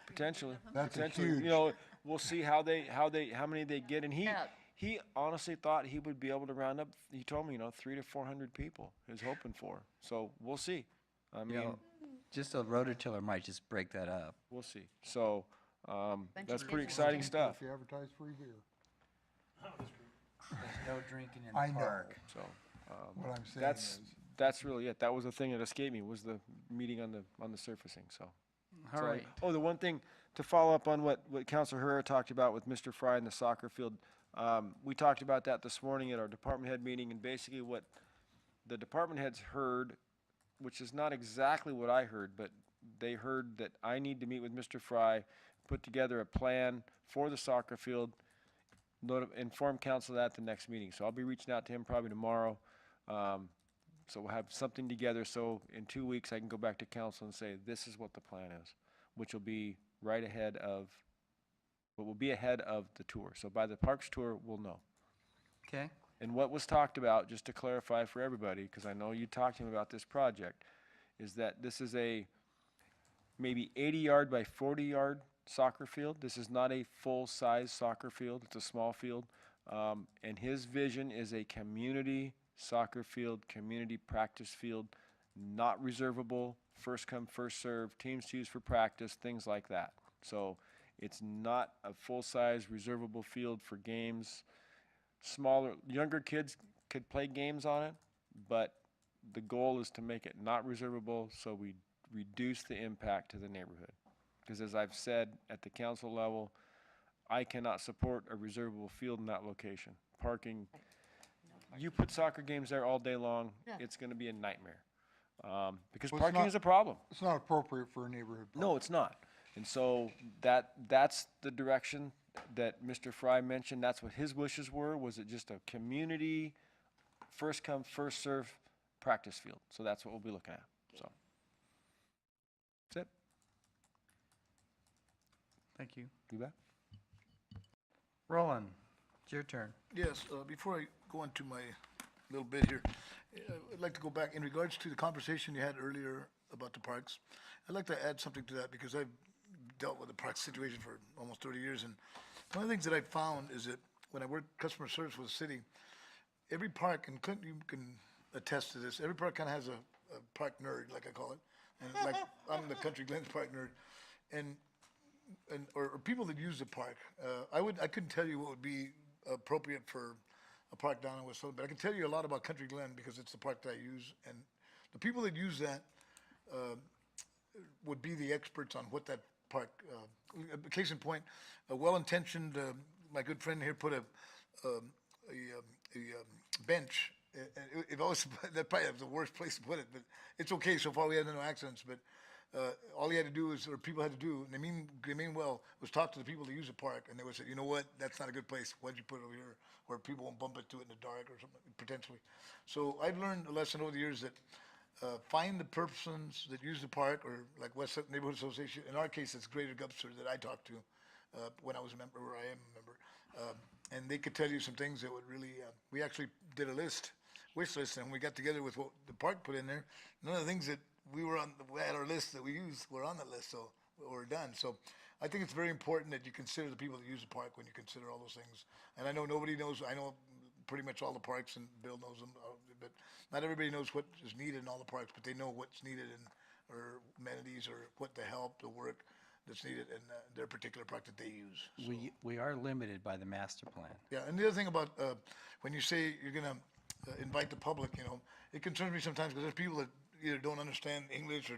potentially. That's a Potentially, huge- you know, we'll see how many they get. And Yeah. he honestly thought he would be able to round up, he told me, 300 to 400 people he was hoping for. So we'll see. I You mean, know, just a rototiller might just break that up. we'll see. So, that's of pretty business. exciting stuff. If you advertise free beer. There's no drinking in I the know. park. So, What I'm saying that's, is, that's really it. That was the thing that escaped me, was the meeting on the surfacing, so. All So, right. Oh, the one thing, to follow up on what Councilor Herrera talked about with Mr. Fry and the soccer field, we talked about that this morning at our department head meeting, and basically what the department heads heard, which is not exactly what I heard, but they heard that I need to meet with Mr. Fry, put together a plan for the soccer field, inform council of that at the next meeting. So I'll be reaching out to him probably tomorrow. So we'll have something together, so in 2 weeks I can go back to council and say, this is what the plan is, which will be right ahead of, what will be ahead of the tour. So by the parks tour, we'll know. Okay. And what was talked about, just to clarify for everybody, because I know you talked to him about this project, is that this is a maybe 80-yard by 40-yard soccer field. This is not a full-size soccer field. It's a small field. And his vision is a community soccer field, community practice field, not reservable, first come, first serve, teams choose for practice, things like that. So it's not a full-size reservable field for games. Smaller, younger kids could play games on it, but the goal is to make it not reservable so we reduce the impact to the neighborhood. Because as I've said at the council level, I cannot support a reservable field in that location. Parking, you put soccer games there all day long, Yeah. it's gonna be a nightmare. Because Well, it's parking not- is a problem. It's not appropriate for a neighborhood park. No, it's not. And so that's the direction that Mr. Fry mentioned. That's what his wishes were, was it just a community, first come, first serve practice field. So that's what we'll be looking at, so. That's it. Thank you. You bet. Roland, it's your turn. Yes, before I go into my little bit here, I'd like to go back in regards to the conversation you had earlier about the parks. I'd like to add something to that because I've dealt with the park situation for almost 30 years. And one of the things that I found is that when I worked customer service with the city, every park, and Clint, you can attest to this, every park kind of has a park nerd, like I call it. And like, I'm the Country Glens park nerd. Or people that use the park. I couldn't tell you what would be appropriate for a park down in West Hollywood, but I can tell you a lot about Country Glen because it's the park that I use, and the people that use that would be the experts on what that park. Case in point, a well-intentioned, my good friend here put a bench. It always that probably was the worst place to put it, but it's okay. So far, we had no accidents, but. All he had to do is, or people had to do, and they mean well, was talk to the people that use the park, and they would say, you know what, that's not a good place. Why'd you put it over here where people won't bump into it in the dark or something, potentially? So I've learned a lesson over the years that find the persons that use the park, or like West Neighborhood Association. In our case, it's Greater Gupster that I talked to when I was a member, or I am a member. And they could tell you some things that would really, we actually did a wish list, and we got together with what the park put in there. None of the things that we had our list that we used were on the list, so we're done. So I think it's very important that you consider the people that use the park when you consider all those things. And I know nobody knows, I know pretty much all the parks, and Bill knows them, but not everybody knows what is needed in all the parks, but they know what's needed in, or amenities, or what the help, the work that's needed in their particular park that they use. So, We are limited by the master plan. yeah, and the other thing about, when you say you're gonna invite the public, it concerns me sometimes because there's people that either don't understand English or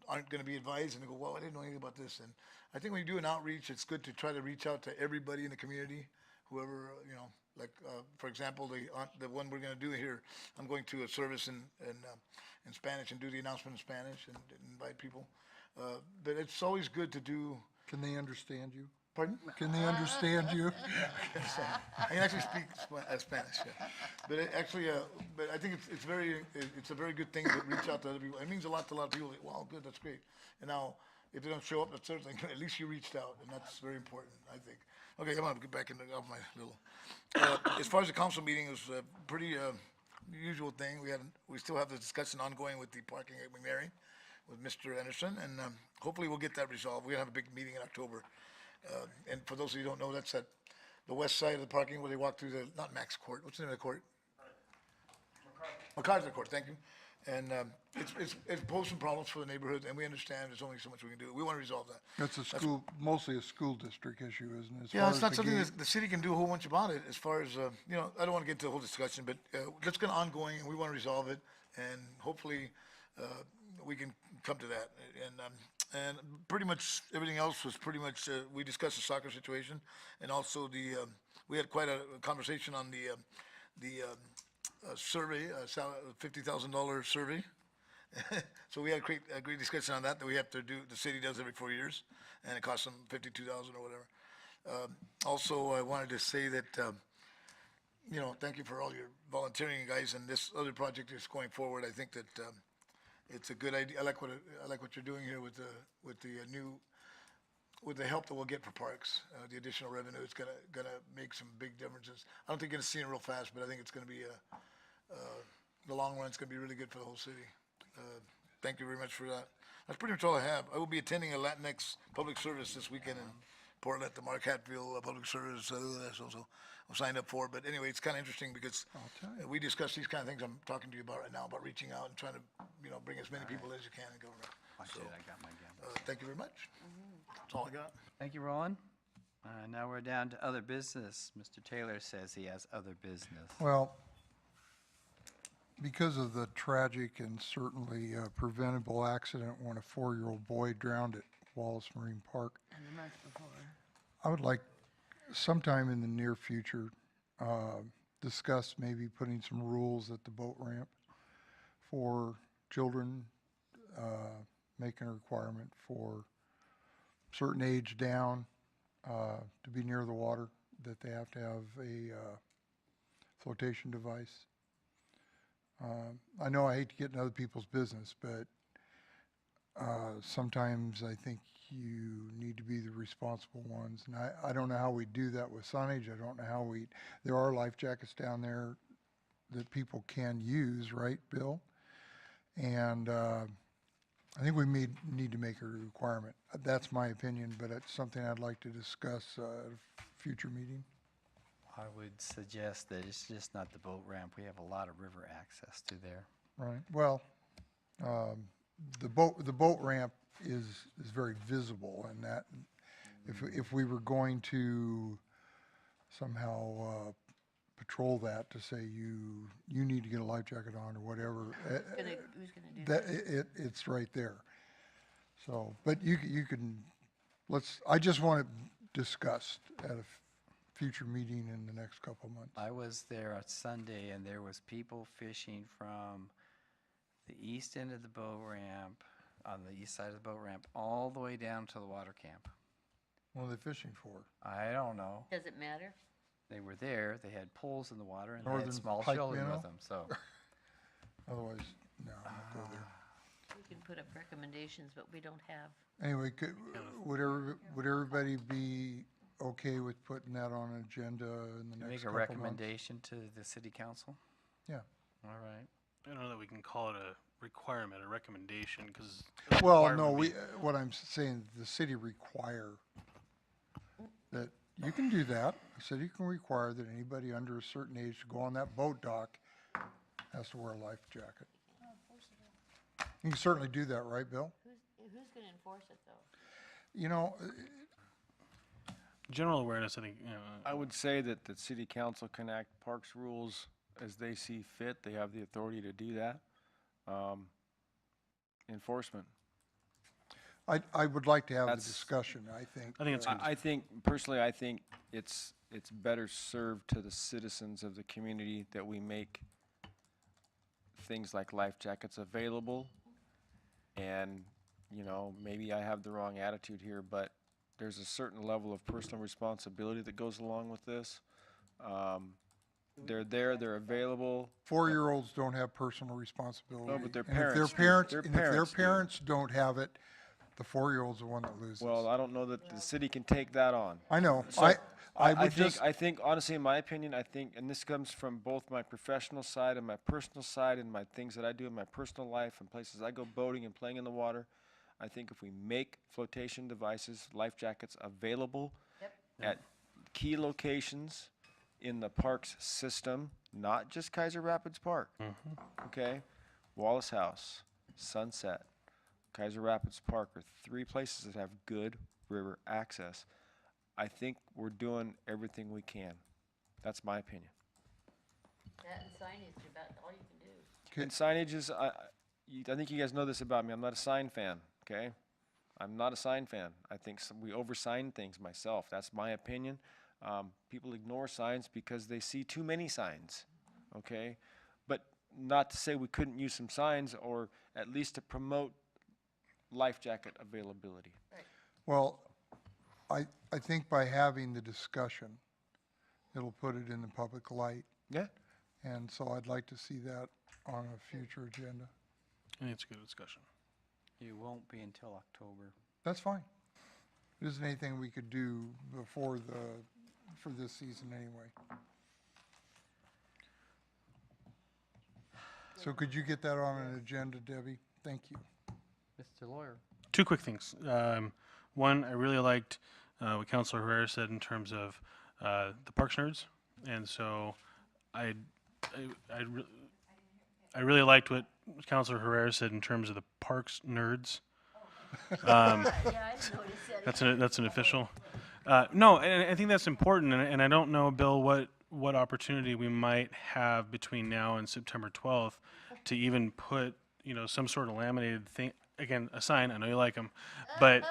aren't going to be advised, and they go, well, I didn't know anything about this. And I think when you do an outreach, it's good to try to reach out to everybody in the community, whoever, like, for example, the one we're going to do here, I'm going to a service in Spanish and do the announcement in Spanish and invite people. But it's always good to do. Can they understand you? Pardon? Can they understand you? I can actually speak Spanish, yeah. But but I think it's a very good thing to reach out to other people. It means a lot to a lot of people. Like, wow, good, that's great. And now, if they don't show up, that's the other thing. At least you reached out, and that's very important, I think. Okay, I'm gonna get back off my little. As far as the council meeting, it was a pretty usual thing. We still have the discussion ongoing with the parking at McNary with Mr. Anderson, and hopefully we'll get that resolved. We're gonna have a big meeting in October. And for those of you who don't know, that's at the west side of the parking where they walk through not Max Court, what's the name of the court? MacArthur Court, thank you. And it posed some problems for the neighborhood, and we understand there's only so much we can do. We want to resolve that. That's mostly a school district issue, isn't it? As Yeah, far it's as not the something gate. that the city can do a whole bunch about it as far as, I don't want to get into the whole discussion, but let's get ongoing, and we want to resolve it, and hopefully we can come to that. And pretty much everything else was pretty much, we discussed the soccer situation, and also we had quite a conversation on the survey, $50,000 survey. So we had a great discussion on that we have to do, the city does every 4 years, and it costs them $52,000 or whatever. Also, I wanted to say that, thank you for all your volunteering, guys, and this other project is going forward. I think that it's a good idea. I like what you're doing here with the help that we'll get for parks, the additional revenue. It's gonna make some big differences. I don't think you're gonna see it real fast, but I think it's gonna be the long run. It's gonna be really good for the whole city. Thank you very much for that. That's pretty much all I have. I will be attending a Latinx public service this weekend in Portland at the Mark Hatfield Public Service. So I'm signed up for. But anyway, it's kind of interesting because we discuss these kind of things I'm talking to you about right now, about reaching out and trying to, bring as many people as you can in government. Watch So, it, I got my gavel. thank you very much. That's all I got. Thank you, Roland. Now we're down to other business. Mr. Taylor says he has other business. Well, because of the tragic and certainly preventable accident when a 4-year-old boy drowned at Wallace Marine Park, And the month before. I would like sometime in the near future, discuss maybe putting some rules at the boat ramp for children, making a requirement for certain age down, to be near the water, that they have to have a, flotation device. I know I hate to get in other people's business, but, sometimes I think you need to be the responsible ones. And I don't know how we do that with signage. I don't know how there are life jackets down there that people can use, right, Bill? And, I think we need to make a requirement. That's my opinion, but it's something I'd like to discuss, at a future meeting. I would suggest that it's just not the boat ramp. We have a lot of river access to there. Right, well, the boat ramp is very visible, and that, if we were going to somehow, patrol that to say you need to get a life jacket on or whatever, Who's gonna do that, that? it's right there. So, but you can, I just want it discussed at a future meeting in the next couple of months. I was there on Sunday, and there was people fishing from the east end of the boat ramp, on the east side of the boat ramp, all the way down to the water camp. What are they fishing for? I don't know. Does it matter? They were there, they had poles in the water, and they had Northern small pike children minnow? with them, so. Otherwise, no, I won't go there. We can put up recommendations, but we don't have. Anyway, would everybody be okay with putting that on an agenda in the next Make a couple months? recommendation to the city council? Yeah. All right. I don't know that we can call it a requirement, a recommendation, because. Well, no, what I'm saying, the city require that, you can do that. The city can require that anybody under a certain age to go on that boat dock has to wear a life jacket. You can certainly do that, right, Bill? Who's gonna enforce it, though? You know, General awareness, I think, I would say that the city council can act parks rules as they see fit. They have the authority to do that. Enforcement. I would like to have the That's- discussion, I think. I think it's good. I think, personally, I think it's better served to the citizens of the community that we make things like life jackets available. And, you know, maybe I have the wrong attitude here, but there's a certain level of personal responsibility that goes along with this. They're there, they're available. 4-year-olds don't have personal responsibility. No, but their And if parents do. Their and if their parents do. parents don't have it, the 4-year-old's the one that loses. Well, I don't know that the city can take that on. I know. So, I would just, I think, honestly, in my opinion, I think, and this comes from both my professional side and my personal side and my things that I do in my personal life and places I go boating and playing in the water, I think if we make flotation devices, life jackets available at key locations in the parks system, not just Keizer Rapids Park, okay? Wallace House, Sunset, Keizer Rapids Park are 3 places that have good river access. I think we're doing everything we can. That's my opinion. That and signage is about all you can do. And signage is, I think you guys know this about me, I'm not a sign fan, okay? I'm not a sign fan. I think we oversign things myself. That's my opinion. People ignore signs because they see too many signs, okay? But not to say we couldn't use some signs, or at least to promote life jacket availability. well, I think by having the discussion, it'll put it in the public light. Yeah. And so I'd like to see that on a future agenda. I think it's a good discussion. It won't be until October. That's fine. It isn't anything we could do for this season anyway. So could you get that on an agenda, Debbie? Thank you. Mr. Lawyer. 2 quick things. One, I really liked what Councilor Herrera said in terms of the Parks nerds, and so I really liked what Councilor Herrera said in terms of the Parks nerds. Yeah, I didn't notice that. That's an official. No, and I think that's important, and I don't know, Bill, what opportunity we might have between now and September 12th to even put, some sort of laminated thing, again, a sign, I know you like them, but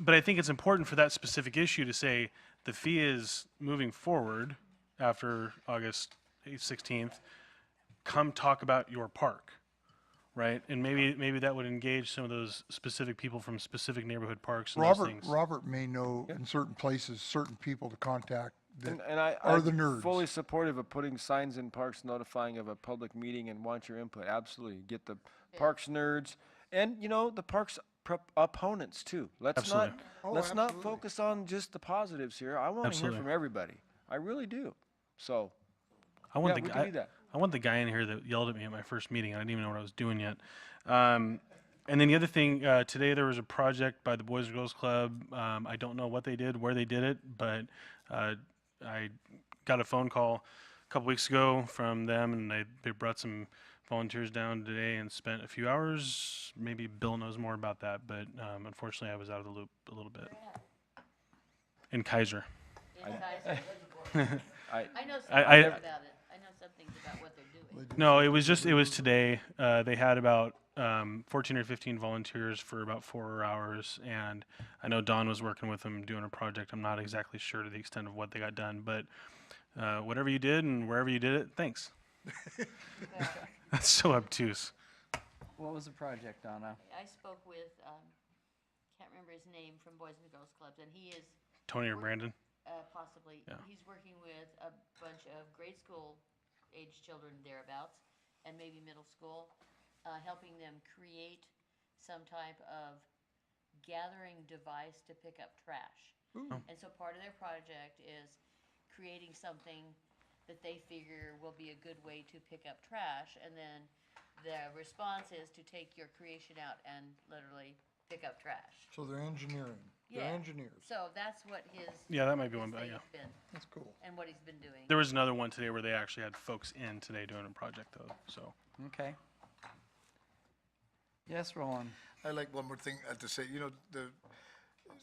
but I think it's important for that specific issue to say the fee is moving forward after August 16th. Come talk about your park, right? And maybe that would engage some of those specific people from specific neighborhood parks and those things. Robert may know in certain places, certain people to contact that And I'm are the nerds. fully supportive of putting signs in parks notifying of a public meeting and want your input. Absolutely. Get the parks nerds and, you know, the parks opponents too. Let's not, Absolutely. let's not focus on just the positives here. I want to hear Absolutely. from everybody. I really do. So, I want yeah, the we can guy. do that. I want the guy in here that yelled at me at my first meeting. I didn't even know what I was doing yet. And then the other thing, today there was a project by the Boys and Girls Club. I don't know what they did, where they did it, but I got a phone call a couple weeks ago from them, and they brought some volunteers down today and spent a few hours. Maybe Bill knows more about that, but unfortunately I was out of the loop a little bit. In Keizer. In Keizer. I know some I- things about it. I know some things about what they're doing. No, it was today. They had about 14 or 15 volunteers for about 4 hours, and I know Don was working with them doing a project. I'm not exactly sure to the extent of what they got done, but whatever you did and wherever you did it, thanks. That's so obtuse. What was the project, Donna? I spoke with, can't remember his name, from Boys and Girls Clubs, and he is Tony or Brandon? possibly, Yeah. he's working with a bunch of grade school age children thereabouts, and maybe middle school, helping them create some type of gathering device to pick up trash. And so part of their project is creating something that they figure will be a good way to pick up trash, and then the response is to take your creation out and literally pick up trash. So they're engineering. They're Yeah. engineers. So that's what his. Yeah, that might be his one, but thing yeah. has been, That's cool. and what he's been doing. There was another one today where they actually had folks in today doing a project though, so. Okay. Yes, Roland? I like one more thing to say. You know,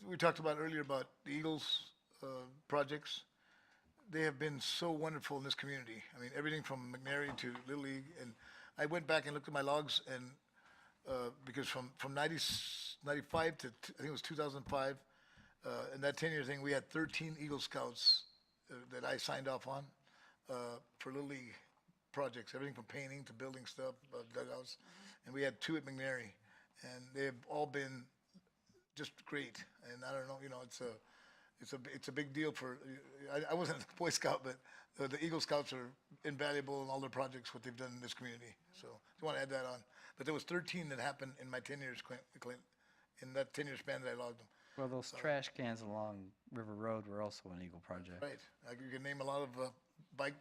we talked about earlier about the Eagles projects. They have been so wonderful in this community. I mean, everything from McNary to Little League. And I went back and looked at my logs, and because from 95 to, I think it was 2005, in that 10-year thing, we had 13 Eagle Scouts that I signed off on for Little League projects, everything from painting to building stuff, dugouts. And we had 2 at McNary, and they've all been just great. And I don't know, you know, it's a big deal for, I wasn't a Boy Scout, but the Eagle Scouts are invaluable in all their projects, what they've done in this community. So I want to add that on. But there was 13 that happened in my 10 years, Clint, in that 10-year span that I logged them. Well, those trash cans along River Road were also an Eagle project. Right. You can name a lot of bike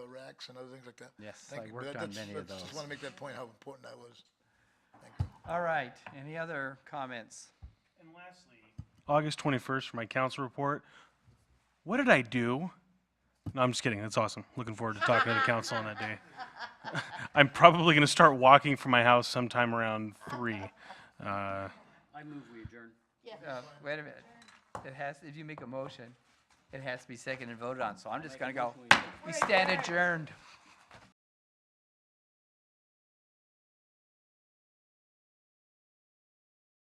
racks and other things like that. Yes, Thank I you. worked That- on that's- many of that's- Just those. want to make that point, how important that was. Thank you. All right, any other comments? And lastly, August 21st for my council report. What did I do? No, I'm just kidding. That's awesome. Looking forward to talking to the council on that day. I'm probably going to start walking from my house sometime around 3. I move we adjourn. Wait a minute. It has, if you make a motion, it has to be seconded and voted on, so I'm just gonna go. We stand adjourned.